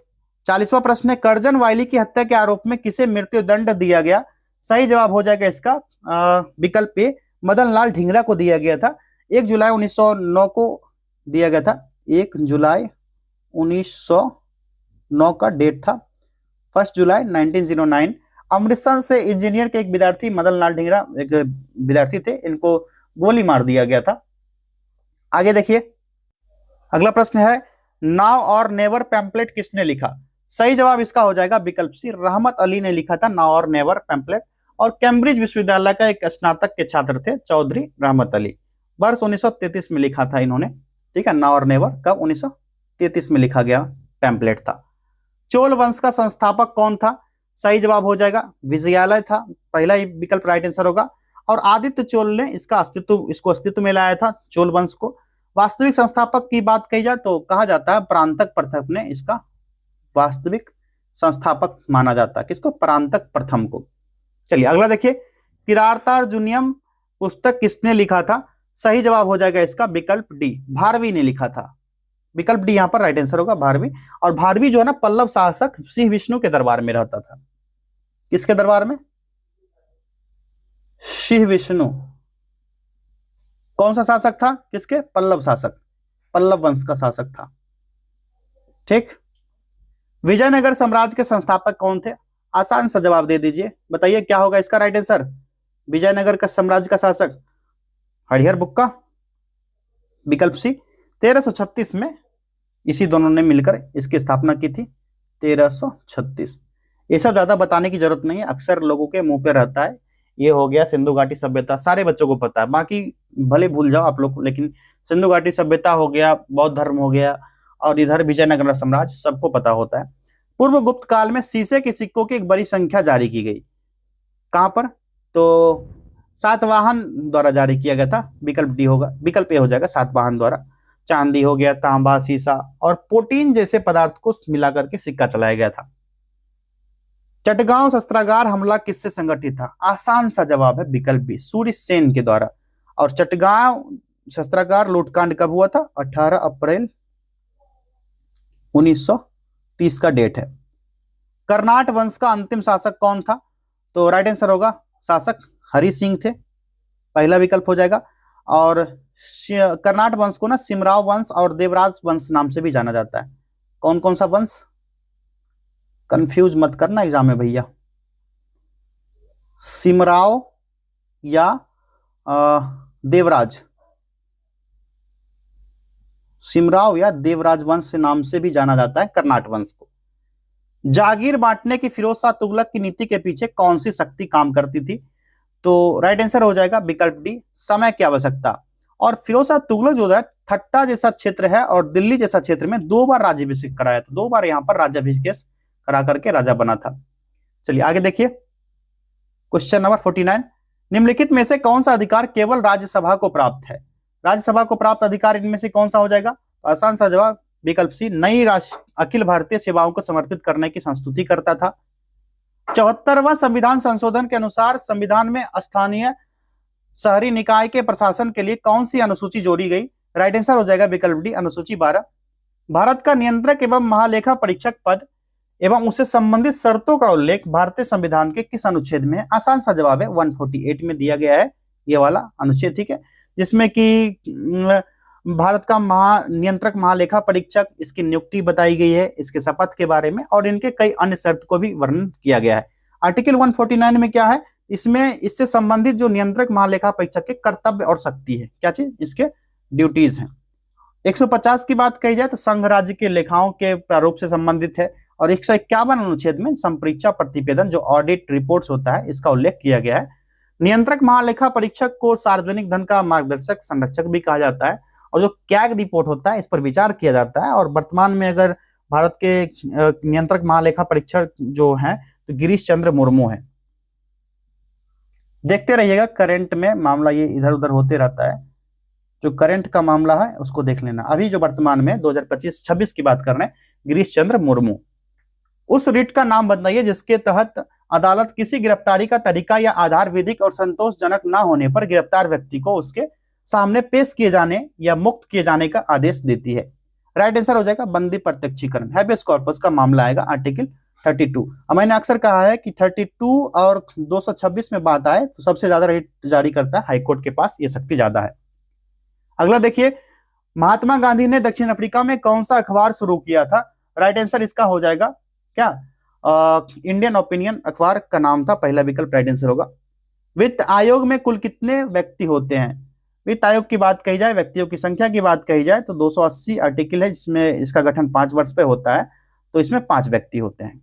40वां प्रश्न है, कर्जन वायली की हत्या के आरोप में किसे मृत्युदंड दिया गया? सही जवाब हो जाएगा इसका विकल्प ए, मदन लाल ढींगरा को दिया गया था। 1 जुलाई 1909 को दिया गया था। 1 जुलाई 1909 का डेट था। 1 जुलाई 1909 अमृतसर से इंजीनियर के एक विद्यार्थी मदन लाल ढींगरा एक विद्यार्थी थे, इनको गोली मार दिया गया था। आगे देखिए, अगला प्रश्न है, नाउ और नेवर पैम्पलेट किसने लिखा? सही जवाब इसका हो जाएगा विकल्प सी, रहमत अली ने लिखा था नाउ और नेवर पैम्पलेट। और कैम्ब्रिज विश्वविद्यालय का एक स्नातक के छात्र थे चौधरी रहमत अली। वर्ष 1933 में लिखा था इन्होंने। ठीक है, नाउ और नेवर कब? 1933 में लिखा गया पैम्पलेट था। चोल वंश का संस्थापक कौन था? सही जवाब हो जाएगा विजयालय था, पहला ही विकल्प राइट आंसर होगा। और आदित्य चोल ने इसको अस्तित्व में लाया था, चोल वंश को। वास्तविक संस्थापक की बात कही जाए तो कहा जाता है परांतक प्रथम ने इसका वास्तविक संस्थापक माना जाता है। किसको? परांतक प्रथम को। चलिए अगला देखिए, किरातार्जुनियम पुस्तक किसने लिखा था? सही जवाब हो जाएगा इसका विकल्प डी, भारवी ने लिखा था। विकल्प डी यहाँ पर राइट आंसर होगा, भारवी। और भारवी जो है ना पल्लव शासक सिंह विष्णु के दरबार में रहता था। किसके दरबार में? सिंह विष्णु। कौन सा शासक था? किसके? पल्लव शासक। पल्लव वंश का शासक था। ठीक। विजयनगर साम्राज्य के संस्थापक कौन थे? आसान सा जवाब दे दीजिए, बताइए क्या होगा इसका राइट आंसर। विजयनगर का साम्राज्य का शासक हरिहर बुक्का। विकल्प सी। 1336 में इसी दोनों ने मिलकर इसकी स्थापना की थी। 1336। ये सब ज्यादा बताने की जरूरत नहीं है, अक्सर लोगों के मुंह पे रहता है। ये हो गया सिंधु घाटी सभ्यता, सारे बच्चों को पता है, बाकी भले भूल जाओ आप लोग, लेकिन सिंधु घाटी सभ्यता हो गया, बौद्ध धर्म हो गया, और इधर विजयनगर साम्राज्य सबको पता होता है। पूर्व गुप्त काल में शीशे के सिक्कों की एक बड़ी संख्या जारी की गई। कहां पर? तो सातवाहन द्वारा जारी किया गया था। विकल्प डी होगा, विकल्प ए हो जाएगा, सातवाहन द्वारा। चांदी हो गया, तांबा, शीशा और पोटीन जैसे पदार्थ को मिलाकर के सिक्का चलाया गया था। चटगांव शस्त्रागार हमला किससे संगठित था? आसान सा जवाब है विकल्प बी, सूर्यसेन के द्वारा। और चटगांव शस्त्रागार लूटकांड कब हुआ था? 18 अप्रैल 1930 का डेट है। कर्नाट वंश का अंतिम शासक कौन था? तो राइट आंसर होगा शासक हरि सिंह थे, पहला विकल्प हो जाएगा। और कर्नाट वंश को ना सिमराव वंश और देवराज वंश नाम से भी जाना जाता है। कौन कौन सा वंश? कंफ्यूज मत करना एग्जाम में भैया। सिमराव या देवराज, सिमराव या देवराज वंश नाम से भी जाना जाता है कर्नाट वंश को। जागीर बांटने की फिरोज शाह तुगलक की नीति के पीछे कौन सी शक्ति काम करती थी? तो राइट आंसर हो जाएगा विकल्प डी, समय की आवश्यकता। और फिरोज शाह तुगलक जो है ठट्टा जैसा क्षेत्र है और दिल्ली जैसा क्षेत्र में 2 बार राज्याभिषेक कराया था, 2 बार यहाँ पर राज्याभिषेक करा करके राजा बना था। चलिए आगे देखिए, क्वेश्चन नंबर 49। निम्नलिखित में से कौन सा अधिकार केवल राज्यसभा को प्राप्त है? राज्यसभा को प्राप्त अधिकार इनमें से कौन सा हो जाएगा? तो आसान सा जवाब विकल्प सी, नई अखिल भारतीय सेवाओं को समर्पित करने की संस्तुति करता था। 74वां संविधान संशोधन के अनुसार संविधान में स्थानीय शहरी निकाय के प्रशासन के लिए कौन सी अनुसूची जोड़ी गई? राइट आंसर हो जाएगा विकल्प डी, अनुसूची 12। भारत का नियंत्रक एवं महालेखा परीक्षक पद एवं उससे संबंधित शर्तों का उल्लेख भारतीय संविधान के किस अनुच्छेद में है? आसान सा जवाब है 148 में दिया गया है ये वाला अनुच्छेद, ठीक है, जिसमें कि भारत का नियंत्रक महालेखा परीक्षक, इसकी नियुक्ति बताई गई है, इसके शपथ के बारे में और इनके कई अन्य शर्त को भी वर्णन किया गया है। आर्टिकल 149 में क्या है? इसमें इससे संबंधित जो नियंत्रक महालेखा परीक्षक के कर्तव्य और शक्ति है, क्या चीज? इसके ड्यूटीज हैं। 150 की बात कही जाए तो संघ राज्य के लेखाओं के प्रारूप से संबंधित है। और 151 अनुच्छेद में संपरीक्षा प्रतिवेदन जो ऑडिट रिपोर्ट्स होता है इसका उल्लेख किया गया है। नियंत्रक महालेखा परीक्षक को सार्वजनिक धन का मार्गदर्शक संरक्षक भी कहा जाता है। और जो कैग रिपोर्ट होता है इस पर विचार किया जाता है। और वर्तमान में अगर भारत के नियंत्रक महालेखा परीक्षक जो हैं तो गिरीश चंद्र मुर्मू है। देखते रहिएगा, करंट में मामला ये इधर उधर होते रहता है, जो करंट का मामला है उसको देख लेना। अभी जो वर्तमान में 2025-26 की बात कर रहे हैं, गिरीश चंद्र मुर्मू। उस रिट का नाम बताइए जिसके तहत अदालत किसी गिरफ्तारी का तरीका या आधार विधिक और संतोषजनक न होने पर गिरफ्तार व्यक्ति को उसके सामने पेश किए जाने या मुक्त किए जाने का आदेश देती है। राइट आंसर हो जाएगा बंदी प्रत्यक्षीकरण, हैबेस कॉर्पस का मामला आएगा आर्टिकल 32। अब मैंने अक्सर कहा है कि 32 और 226 में बात आए तो सबसे ज्यादा रिट जारी करता है हाईकोर्ट के पास, ये शक्ति ज्यादा है। अगला देखिए, महात्मा गांधी ने दक्षिण अफ्रीका में कौन सा अखबार शुरू किया था? राइट आंसर इसका हो जाएगा क्या? इंडियन ओपिनियन अखबार का नाम था, पहला विकल्प राइट आंसर होगा। वित्त आयोग में कुल कितने व्यक्ति होते हैं? वित्त आयोग की बात कही जाए, व्यक्तियों की संख्या की बात कही जाए तो 280 आर्टिकल है जिसमें इसका गठन 5 वर्ष पे होता है, तो इसमें 5 व्यक्ति होते हैं।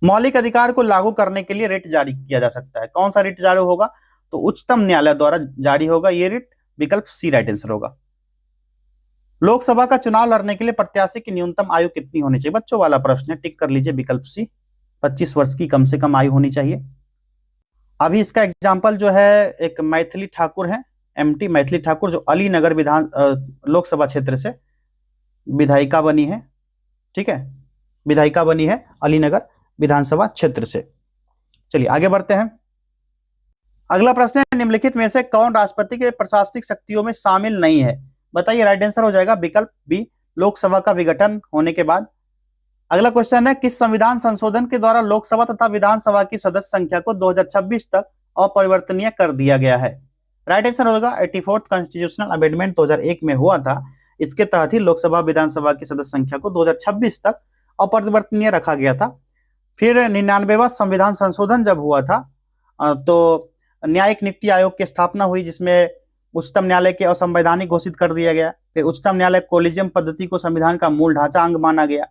मौलिक अधिकार को लागू करने के लिए रिट जारी किया जा सकता है, कौन सा रिट जारी होगा? तो उच्चतम न्यायालय द्वारा जारी होगा ये रिट, विकल्प सी राइट आंसर होगा। लोकसभा का चुनाव लड़ने के लिए प्रत्याशी की न्यूनतम आयु कितनी होनी चाहिए? बच्चों वाला प्रश्न है, टिक कर लीजिए विकल्प सी, 25 वर्ष की कम से कम आयु होनी चाहिए। अभी इसका एग्जाम्पल जो है एक मैथिली ठाकुर है, एमटी मैथिली ठाकुर, जो अलीनगर लोकसभा क्षेत्र से विधायिका बनी है, ठीक है, विधायिका बनी है अलीनगर विधानसभा क्षेत्र से। चलिए आगे बढ़ते हैं। अगला प्रश्न है, निम्नलिखित में से कौन राष्ट्रपति के प्रशासनिक शक्तियों में शामिल नहीं है? बताइए, राइट आंसर हो जाएगा विकल्प बी, लोकसभा का विघटन होने के बाद। अगला क्वेश्चन है, किस संविधान संशोधन के द्वारा लोकसभा तथा विधानसभा की सदस्य संख्या को 2026 तक अपरिवर्तनीय कर दिया गया है? राइट आंसर होगा 84th कॉन्स्टिट्यूशनल अमेंडमेंट 2001 में हुआ था, इसके तहत ही लोकसभा विधानसभा की सदस्य संख्या को 2026 तक अपरिवर्तनीय रखा गया था। फिर 99वां संविधान संशोधन जब हुआ था तो न्यायिक नियुक्ति आयोग की स्थापना हुई, जिसमें उच्चतम न्यायालय के असंवैधानिक घोषित कर दिया गया। फिर उच्चतम न्यायालय कोलिजियम पद्धति को संविधान का मूल ढांचा अंग माना गया।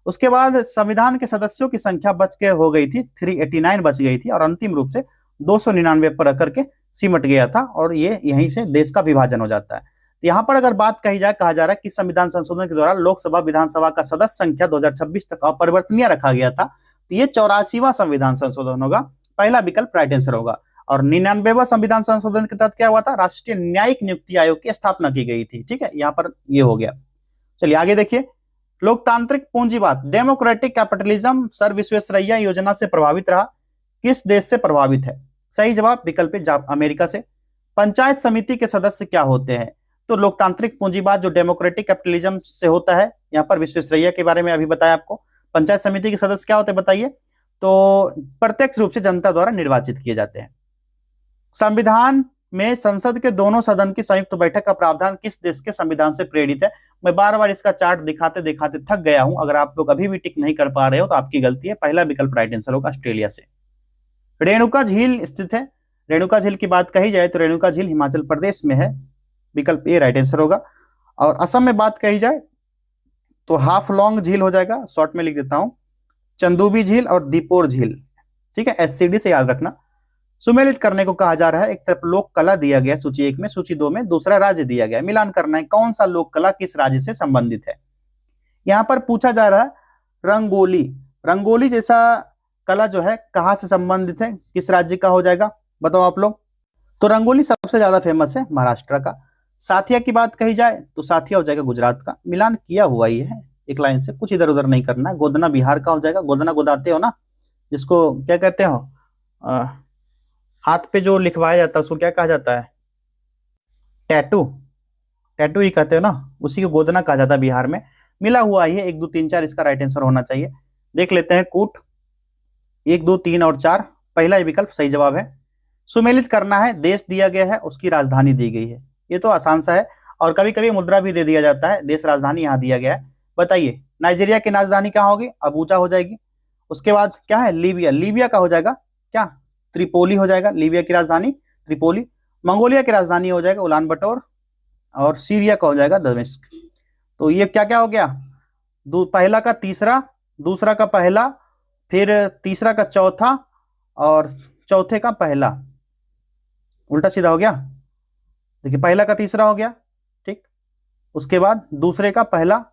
उसके बाद संविधान के सदस्यों की संख्या बच के हो गई थी, 389 बच गई थी, और अंतिम रूप से 299 पर आकर के सिमट गया था, और ये यहीं से देश का विभाजन हो जाता है। तो यहाँ पर अगर बात कही जाए, कहा जा रहा है कि संविधान संशोधन के द्वारा लोकसभा विधानसभा का सदस्य संख्या 2026 तक अपरिवर्तनीय रखा गया था। तो ये 84वां संविधान संशोधन होगा, पहला विकल्प राइट आंसर होगा। और 99वां संविधान संशोधन के तहत क्या हुआ था, राष्ट्रीय न्यायिक नियुक्ति आयोग की स्थापना की गई थी। ठीक है, यहाँ पर ये हो गया। चलिए आगे देखिए, लोकतांत्रिक पूंजीवाद डेमोक्रेटिक कैपिटलिज्म सर विश्वेश्वरैया योजना से प्रभावित रहा, किस देश से प्रभावित है? सही जवाब विकल्प अमेरिका से। पंचायत समिति के सदस्य क्या होते हैं? तो लोकतांत्रिक पूंजीवाद जो डेमोक्रेटिक कैपिटलिज्म से होता है, यहाँ पर विश्वेश्वरैया के बारे में अभी बताया आपको। पंचायत समिति के सदस्य क्या होते हैं बताइए? तो प्रत्यक्ष रूप से जनता द्वारा निर्वाचित किए जाते हैं। संविधान में संसद के दोनों सदन की संयुक्त बैठक का प्रावधान किस देश के संविधान से प्रेरित है? मैं बार बार इसका चार्ट दिखाते दिखाते थक गया हूं, अगर आप लोग अभी भी टिक नहीं कर पा रहे हो तो आपकी गलती है। पहला विकल्प राइट आंसर होगा ऑस्ट्रेलिया से। रेणुका झील स्थित है, रेणुका झील की बात कही जाए तो रेणुका झील हिमाचल प्रदेश में है, विकल्प ए राइट आंसर होगा। और असम में बात कही जाए तो हाफलॉन्ग झील हो जाएगा, शॉर्ट में लिख देता हूं, चंदूबी झील और दीपोर झील। ठीक है, एससीडी से याद रखना। सुमेलित करने को कहा जा रहा है, एक तरफ लोक कला दिया गया सूची 1 में, सूची 2 में दूसरा राज्य दिया गया, मिलान करना है कौन सा लोक कला किस राज्य से संबंधित है। यहां पर पूछा जा रहा है रंगोली, रंगोली जैसा कला जो है कहां से संबंधित है, किस राज्य का हो जाएगा बताओ आप लोग? तो रंगोली सबसे ज्यादा फेमस है महाराष्ट्र का। साथिया की बात कही जाए तो साथिया हो जाएगा गुजरात का, मिलान किया हुआ ही है एक लाइन से, कुछ इधर उधर नहीं करना है। गोदना बिहार का हो जाएगा, गोदना गोदाते हो ना, जिसको क्या कहते हो, हाथ पे जो लिखवाया जाता है उसको क्या कहा जाता है? टैटू, टैटू ही कहते हो ना, उसी को गोदना कहा जाता है बिहार में। मिला हुआ ही है, 1 2 3 4 इसका राइट आंसर होना चाहिए। देख लेते हैं कूट, 1 2 3 और 4, पहला विकल्प सही जवाब है। सुमेलित करना है, देश दिया गया है, उसकी राजधानी दी गई है, ये तो आसान सा है। और कभी कभी मुद्रा भी दे दिया जाता है, देश राजधानी यहाँ दिया गया है। बताइए नाइजीरिया की राजधानी कहाँ होगी? अबूजा हो जाएगी। उसके बाद क्या है? लीबिया, लीबिया का हो जाएगा क्या? त्रिपोली हो जाएगा, लीबिया की राजधानी त्रिपोली। मंगोलिया की राजधानी हो जाएगा उलान बटोर, और सीरिया का हो जाएगा दमिश्क। तो ये क्या क्या हो गया? पहला का तीसरा, दूसरा का पहला, फिर तीसरा का चौथा, और चौथे का पहला। उल्टा सीधा हो गया, देखिए पहला का तीसरा हो गया, ठीक, उसके बाद दूसरे का पहला,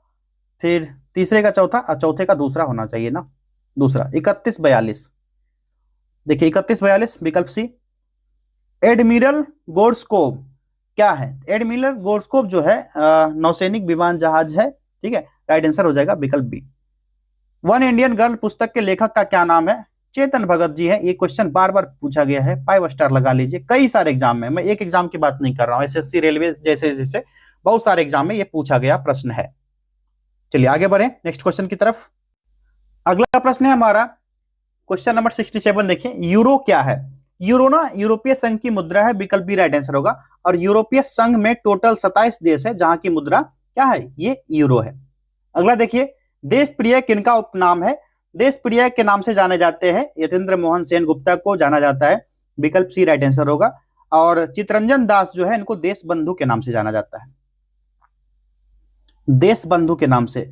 फिर तीसरे का चौथा, और चौथे का दूसरा होना चाहिए ना, दूसरा। 31 42, देखिए 31 42 विकल्प सी। एडमिरल गोर्स्कोव क्या है? एडमिरल गोर्स्कोव जो है नौसैनिक विमान जहाज है, ठीक है, राइट आंसर हो जाएगा विकल्प बी। वन इंडियन गर्ल पुस्तक के लेखक का क्या नाम है? चेतन भगत जी है। ये क्वेश्चन बार बार पूछा गया है, 5 स्टार लगा लीजिए, कई सारे एग्जाम में, मैं एक एग्जाम की बात नहीं कर रहा हूं, एसएससी रेलवे जैसे जैसे बहुत सारे एग्जाम में ये पूछा गया प्रश्न है। चलिए आगे बढ़े नेक्स्ट क्वेश्चन की तरफ। अगला प्रश्न है हमारा क्वेश्चन नंबर 67, देखिए यूरो क्या है? यूरो ना यूरोपीय संघ की मुद्रा है, विकल्प बी राइट आंसर होगा। और यूरोपीय संघ में टोटल 27 देश है जहां की मुद्रा क्या है? ये यूरो है। अगला देखिए, देश प्रिय किनका उपनाम है? देश प्रिय के नाम से जाने जाते हैं यतीन्द्र मोहन सेन गुप्ता को जाना जाता है, विकल्प सी राइट आंसर होगा। और चितरंजन दास जो है इनको देश बंधु के नाम से जाना जाता है, देश बंधु के नाम से।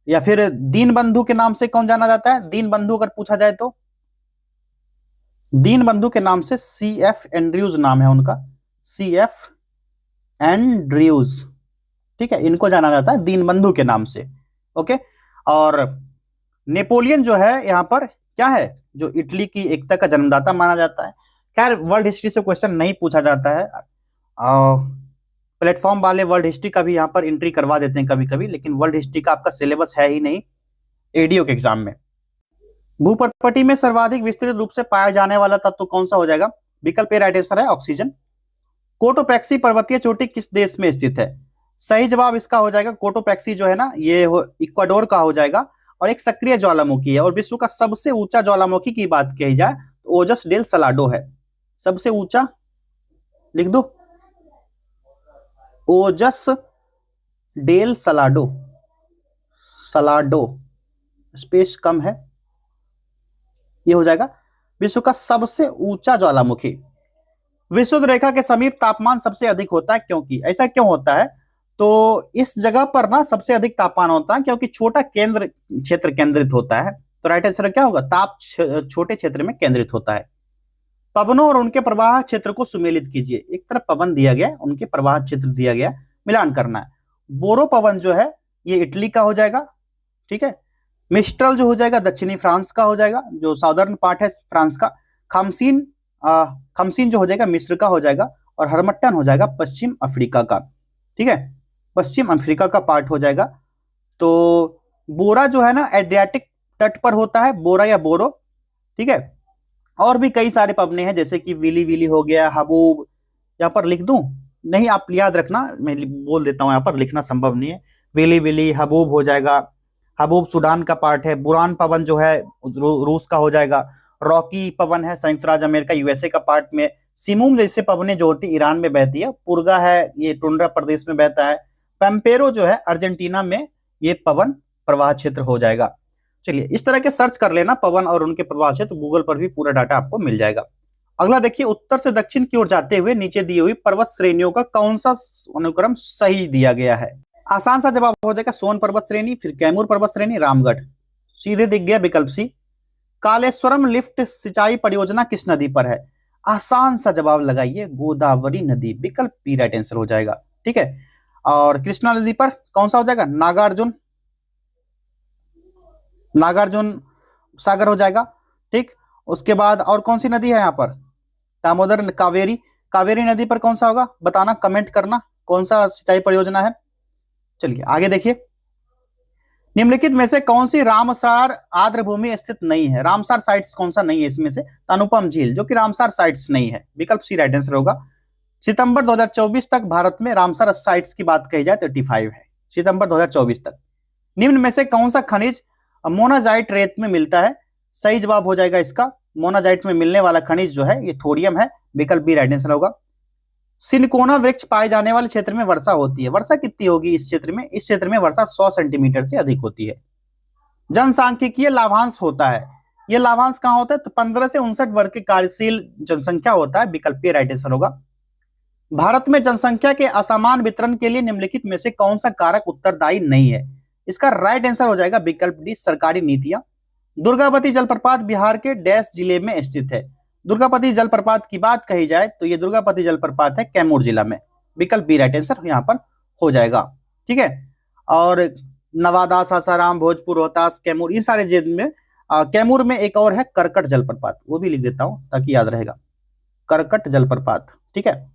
या फिर दीन बंधु के नाम से कौन जाना जाता है? दीन बंधु अगर पूछा जाए तो दीन बंधु के नाम से CF एंड्रयूज नाम है उनका, CF एंड्रयूज, ठीक है, इनको जाना जाता है दीन बंधु के नाम से। ओके, और नेपोलियन जो है यहाँ पर क्या है? जो इटली की एकता का जन्मदाता माना जाता है। खैर वर्ल्ड हिस्ट्री से क्वेश्चन नहीं पूछा जाता है, प्लेटफॉर्म वाले वर्ल्ड हिस्ट्री का भी यहाँ पर एंट्री करवा देते हैं कभी कभी, लेकिन वर्ल्ड हिस्ट्री का आपका सिलेबस है ही नहीं एडीओ के एग्जाम में। भूपर्पटी में सर्वाधिक विस्तृत रूप से पाया जाने वाला तत्व कौन सा हो जाएगा? विकल्प ए राइट आंसर है ऑक्सीजन। कोटोपैक्सी पर्वतीय चोटी किस देश में स्थित है? सही जवाब इसका हो जाएगा कोटोपैक्सी जो है ना, ये इक्वाडोर का हो जाएगा, और एक सक्रिय ज्वालामुखी है। और विश्व का सबसे ऊंचा ज्वालामुखी की बात कही जाए तो ओजस डेल सलाडो है, सबसे ऊंचा लिख दो, ओजस डेल सलाडो, सलाडो स्पेस कम है, ये हो जाएगा विश्व का सबसे ऊंचा ज्वालामुखी। विषुवत रेखा के समीप तापमान सबसे अधिक होता है, क्योंकि ऐसा क्यों होता है? तो इस जगह पर ना सबसे अधिक तापमान होता है क्योंकि छोटा केंद्र क्षेत्र केंद्रित होता है। तो राइट आंसर क्या होगा? ताप छोटे क्षेत्र में केंद्रित होता है। पवनों और उनके प्रवाह क्षेत्र को सुमेलित कीजिए। एक तरफ पवन दिया गया, उनके प्रवाह क्षेत्र दिया गया, मिलान करना है। बोरो पवन जो है ये इटली का हो जाएगा, ठीक है। मिस्ट्रल जो हो जाएगा दक्षिणी फ्रांस का हो जाएगा, जो साउदर्न पार्ट है फ्रांस का। खमसीन खमसीन जो हो जाएगा मिस्र का हो जाएगा, और हरमट्टन हो जाएगा पश्चिम अफ्रीका का, ठीक है, पश्चिम अफ्रीका का पार्ट हो जाएगा। तो बोरा जो है ना एड्रियाटिक तट पर होता है, बोरा या बोरो, ठीक है। और भी कई सारे पवने हैं जैसे कि विली विली हो गया, हबूब, यहाँ पर लिख दूं? नहीं, आप याद रखना, मैं बोल देता हूं, यहाँ पर लिखना संभव नहीं है। विली विली हबूब हो जाएगा, हबूब सूडान का पार्ट है। बुरान पवन जो है रूस का हो जाएगा। रॉकी पवन है संयुक्त राज्य अमेरिका यूएसए का पार्ट में। सिमुम जैसे पवने जो होती है ईरान में बहती है। पुरगा है ये टुंड्रा प्रदेश में बहता है। पेम्पेरो जो है अर्जेंटीना में ये पवन प्रवाह क्षेत्र हो जाएगा। चलिए इस तरह के सर्च कर लेना पवन और उनके प्रवाह क्षेत्र, गूगल पर भी पूरा डाटा आपको मिल जाएगा। अगला देखिए, उत्तर से दक्षिण की ओर जाते हुए नीचे दी हुई पर्वत श्रेणियों का कौन सा अनुक्रम सही दिया गया है? आसान सा जवाब हो जाएगा सोन पर्वत श्रेणी, फिर कैमूर पर्वत श्रेणी, रामगढ़, सीधे दिख गया विकल्प सी। कालेश्वरम लिफ्ट सिंचाई परियोजना किस नदी पर है? आसान सा जवाब लगाइए, गोदावरी नदी, विकल्प बी राइट आंसर हो जाएगा, ठीक है। और कृष्णा नदी पर कौन सा हो जाएगा? नागार्जुन, नागार्जुन सागर हो जाएगा, ठीक। उसके बाद और कौन सी नदी है यहाँ पर? दामोदर, कावेरी, कावेरी नदी पर कौन सा होगा बताना, कमेंट करना कौन सा सिंचाई परियोजना है। चलिए आगे देखिए, निम्नलिखित में से कौन सी रामसार आर्द्र भूमि स्थित नहीं है? रामसार साइट्स कौन सा नहीं है इसमें से? अनुपम झील, जो कि रामसार साइट्स नहीं है, विकल्प सी राइट आंसर होगा। सितंबर 2024 तक भारत में रामसार साइट्स की बात कही जाए तो 85 है, सितंबर 2024 तक। निम्न में से कौन सा खनिज मोनाजाइट रेत में मिलता है? सही जवाब हो जाएगा इसका, मोनाजाइट में मिलने वाला खनिज जो है ये थोरियम है, विकल्प बी राइट आंसर होगा। सिनकोना वृक्ष पाए जाने वाले क्षेत्र में वर्षा होती है, वर्षा कितनी होगी इस क्षेत्र में? इस क्षेत्र में वर्षा 100 सेंटीमीटर से अधिक होती है। जनसांख्यिकीय लाभांश होता है, यह लाभांश कहां होता है? तो 15 से 59 वर्ग के कार्यशील जनसंख्या होता है, विकल्प बी राइट आंसर होगा। भारत में जनसंख्या के असमान वितरण के लिए निम्नलिखित में से कौन सा कारक उत्तरदायी नहीं है? इसका राइट आंसर हो जाएगा विकल्प डी, सरकारी नीतियां। दुर्गावती जलप्रपात बिहार के डैश जिले में स्थित है। दुर्गावती जलप्रपात की बात कही जाए तो ये दुर्गावती जलप्रपात है कैमूर जिला में, विकल्प बी राइट आंसर यहाँ पर हो जाएगा, ठीक है। और नवादा, सासाराम, भोजपुर, रोहतास, कैमूर, इन सारे जिले में कैमूर में एक और है करकट जलप्रपात, वो भी लिख देता हूं ताकि याद रहेगा, करकट जलप्रपात, ठीक है।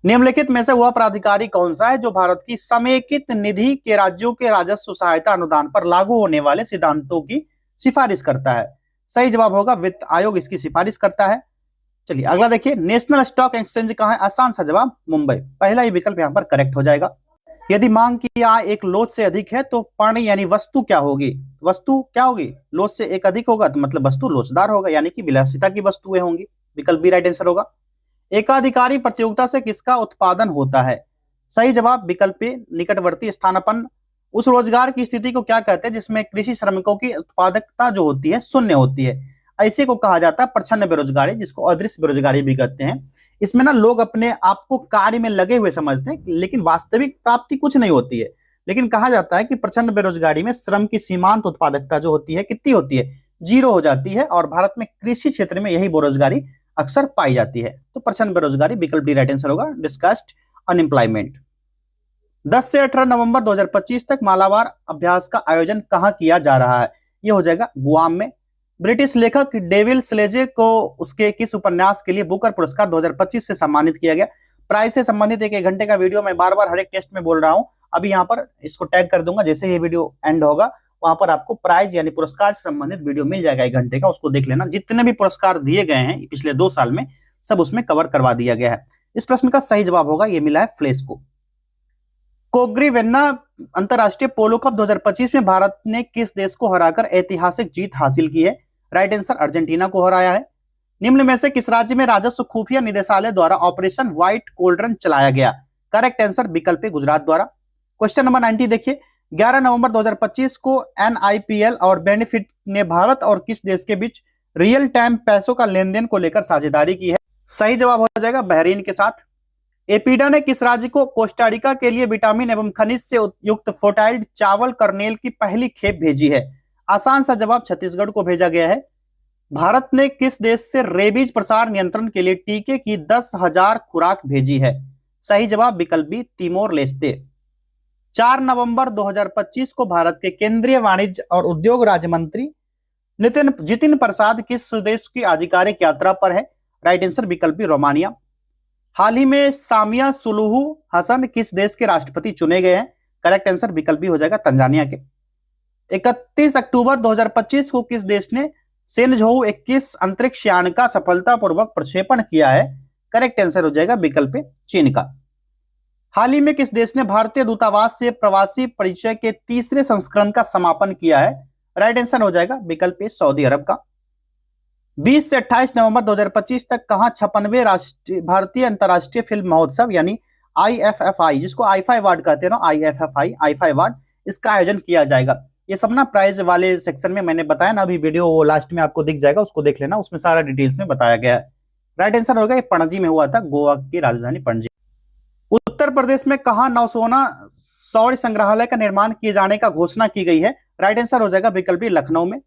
निम्नलिखित में से वह प्राधिकारी कौन सा है जो भारत की समेकित निधि के राज्यों के राजस्व सहायता अनुदान पर लागू होने वाले सिद्धांतों की सिफारिश करता है? सही जवाब होगा वित्त आयोग इसकी सिफारिश करता है। चलिए अगला देखिए, नेशनल स्टॉक एक्सचेंज कहां है? आसान सा जवाब, मुंबई, पहला ही विकल्प यहां पर करेक्ट हो जाएगा। यदि मांग की आय एक लोच से अधिक है तो पण्य यानी वस्तु क्या होगी? वस्तु क्या होगी? लोच से एक अधिक होगा तो मतलब वस्तु लोचदार होगा, यानी कि विलासिता की वस्तुएं होंगी, विकल्प बी राइट आंसर होगा। एकाधिकारी प्रतियोगिता से किसका उत्पादन होता है? सही जवाब विकल्प ए, निकटवर्ती स्थानापन्न। उस रोजगार की स्थिति को क्या कहते हैं जिसमें कृषि श्रमिकों की उत्पादकता जो होती है शून्य होती है? ऐसे को कहा जाता है प्रच्छन्न बेरोजगारी, जिसको अदृश्य बेरोजगारी भी कहते हैं। इसमें ना लोग अपने आप को कार्य में लगे हुए समझते हैं लेकिन वास्तविक प्राप्ति कुछ नहीं होती है। लेकिन कहा जाता है कि प्रच्छन्न बेरोजगारी में श्रम की सीमांत उत्पादकता जो होती है कितनी होती है? 0 हो जाती है, और भारत में कृषि क्षेत्र में यही बेरोजगारी अक्सर पाई जाती है। तो प्रच्छन्न बेरोजगारी विकल्प डी राइट आंसर होगा। Discussed unemployment. 10 से 18 नवंबर 2025 तक मालाबार अभ्यास का आयोजन कहां किया जा रहा है? यह हो जाएगा गुआम में। ब्रिटिश लेखक डेविल स्लेजे को उसके किस उपन्यास के लिए बुकर पुरस्कार 2025 से सम्मानित किया गया? प्राइस से संबंधित एक घंटे का वीडियो मैं बार बार हर एक टेस्ट में बोल रहा हूं, अभी यहाँ पर इसको टैग कर दूंगा, जैसे ये वीडियो एंड होगा वहां पर आपको प्राइज यानी पुरस्कार से संबंधित वीडियो मिल जाएगा 1 घंटे का, उसको देख लेना। जितने भी पुरस्कार दिए गए हैं पिछले 2 साल में सब उसमें कवर करवा दिया गया है। इस प्रश्न का सही जवाब होगा, ये मिला है फ्लेस्को। कोग्री वेन्ना अंतरराष्ट्रीय पोलो कप 2025 में भारत ने किस देश को हराकर ऐतिहासिक जीत हासिल की है? राइट आंसर अर्जेंटीना को हराया है। निम्न में से किस राज्य में राजस्व खुफिया निदेशालय द्वारा ऑपरेशन व्हाइट कोल्ड्रन चलाया गया? करेक्ट आंसर विकल्प ए, गुजरात द्वारा। क्वेश्चन नंबर 90 देखिए, 11 नवंबर 2025 को NIPL और बेनिफिट ने भारत और किस देश के बीच रियल टाइम पैसों का लेन देन को लेकर साझेदारी की है? सही जवाब हो जाएगा बहरीन के साथ। एपीडा ने किस राज्य को कोस्टारिका के लिए विटामिन एवं खनिज से युक्त फोर्टाइल्ड चावल कर्नेल की पहली खेप भेजी है? आसान सा जवाब छत्तीसगढ़ को भेजा गया है। भारत ने किस देश से रेबीज प्रसार नियंत्रण के लिए टीके की 10,000 खुराक भेजी है? सही जवाब विकल्प बी, तिमोर लेस्ते। 4 नवंबर 2025 को भारत के केंद्रीय वाणिज्य और उद्योग राज्य मंत्री जितिन प्रसाद किस देश की आधिकारिक यात्रा पर है? राइट आंसर विकल्प बी, रोमानिया। हाल ही में सामिया सुलूहू हसन किस देश के राष्ट्रपति चुने गए हैं? करेक्ट आंसर विकल्प बी हो जाएगा, तंजानिया के। 31 अक्टूबर 2025 को किस देश ने सेनझोउ 21 अंतरिक्ष यान का सफलतापूर्वक प्रक्षेपण किया है? करेक्ट आंसर हो जाएगा विकल्प ए, चीन का। हाल ही में किस देश ने भारतीय दूतावास से प्रवासी परिचय के तीसरे संस्करण का समापन किया है? राइट आंसर हो जाएगा विकल्प ए, सऊदी अरब का। 20 से 28 नवंबर 2025 तक कहां 56वें भारतीय अंतर्राष्ट्रीय फिल्म महोत्सव यानी IFFI, जिसको आईफा अवार्ड कहते हैं ना, IFFI आईफा अवार्ड, इसका आयोजन किया जाएगा? ये सब ना प्राइज वाले सेक्शन में मैंने बताया ना, अभी वीडियो लास्ट में आपको दिख जाएगा, उसको देख लेना, उसमें सारा डिटेल्स में बताया गया है। राइट आंसर होगा, ये पणजी में हुआ था, गोवा की राजधानी पणजी। उत्तर प्रदेश में कहां नौसेना सौर संग्रहालय का निर्माण किए जाने का घोषणा की गई है? राइट आंसर हो जाएगा विकल्प बी, लखनऊ में।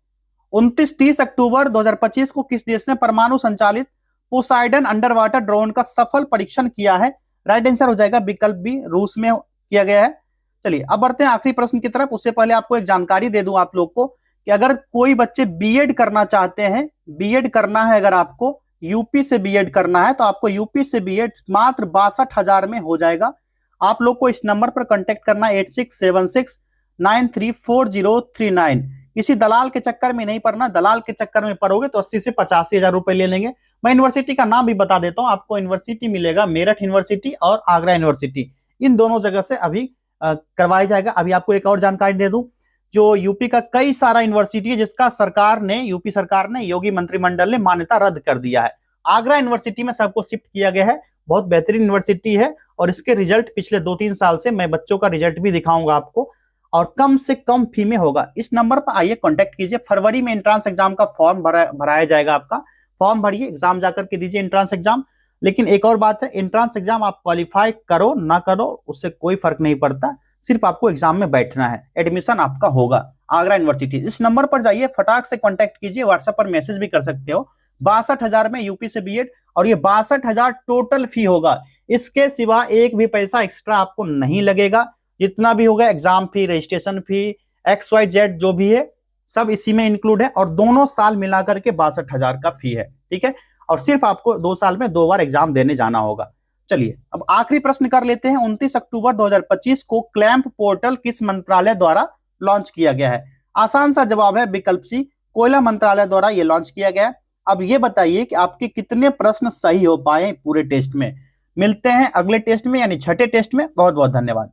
29-30 अक्टूबर 2025 को किस देश ने परमाणु संचालित पोसाइडन अंडर वाटर ड्रोन का सफल परीक्षण किया है? राइट आंसर हो जाएगा विकल्प बी, रूस में किया गया है। चलिए अब बढ़ते हैं आखिरी प्रश्न की तरफ। उससे पहले आपको एक जानकारी दे दूं आप लोग को कि अगर कोई बच्चे बीएड करना चाहते हैं, बीएड करना है, अगर आपको यूपी से बीएड करना है तो आपको यूपी से बीएड मात्र 62,000 में हो जाएगा। आप लोग को इस नंबर पर कांटेक्ट करना 8676934039। किसी दलाल के चक्कर में नहीं पड़ना, दलाल के चक्कर में पड़ोगे तो 80 से 85,000 रुपए ले लेंगे। मैं यूनिवर्सिटी का नाम भी बता देता हूं आपको, यूनिवर्सिटी मिलेगा मेरठ यूनिवर्सिटी और आगरा यूनिवर्सिटी, इन दोनों जगह से अभी करवाया जाएगा। अभी आपको एक और जानकारी दे दूं, जो यूपी का कई सारा यूनिवर्सिटी है जिसका सरकार ने, यूपी सरकार ने, योगी मंत्रिमंडल ने मान्यता रद्द कर दिया है। आगरा यूनिवर्सिटी में सबको शिफ्ट किया गया है, बहुत बेहतरीन यूनिवर्सिटी है और इसके रिजल्ट पिछले 2-3 साल से, मैं बच्चों का रिजल्ट भी दिखाऊंगा आपको, और कम से कम फी में होगा। इस नंबर पर आइए कांटेक्ट कीजिए। फरवरी में एंट्रेंस एग्जाम का फॉर्म भराया जाएगा, आपका फॉर्म भरिए, एग्जाम जाकर के दीजिए एंट्रेंस एग्जाम। लेकिन एक और बात है, एंट्रेंस एग्जाम आप क्वालिफाई करो ना करो उससे कोई फर्क नहीं पड़ता, सिर्फ आपको एग्जाम में बैठना है, एडमिशन आपका होगा आगरा यूनिवर्सिटी। इस नंबर पर जाइए, फटाक से कांटेक्ट कीजिए, व्हाट्सएप पर मैसेज भी कर सकते हो। 62,000 में यूपी से बीएड, और ये 62,000 टोटल फी होगा, इसके सिवा एक भी पैसा एक्स्ट्रा आपको नहीं लगेगा। जितना भी होगा एग्जाम फी, रजिस्ट्रेशन फी, XYZ जो भी है सब इसी में इंक्लूड है, और दोनों साल मिलाकर के 62,000 का फी है, ठीक है। और सिर्फ आपको 2 साल में 2 बार एग्जाम देने जाना होगा। चलिए अब आखिरी प्रश्न कर लेते हैं। 29 अक्टूबर 2025 को क्लैंप पोर्टल किस मंत्रालय द्वारा लॉन्च किया गया है? आसान सा जवाब है विकल्प सी, कोयला मंत्रालय द्वारा यह लॉन्च किया गया है। अब ये बताइए कि आपके कितने प्रश्न सही हो पाए पूरे टेस्ट में। मिलते हैं अगले टेस्ट में यानी छठे टेस्ट में। बहुत बहुत धन्यवाद।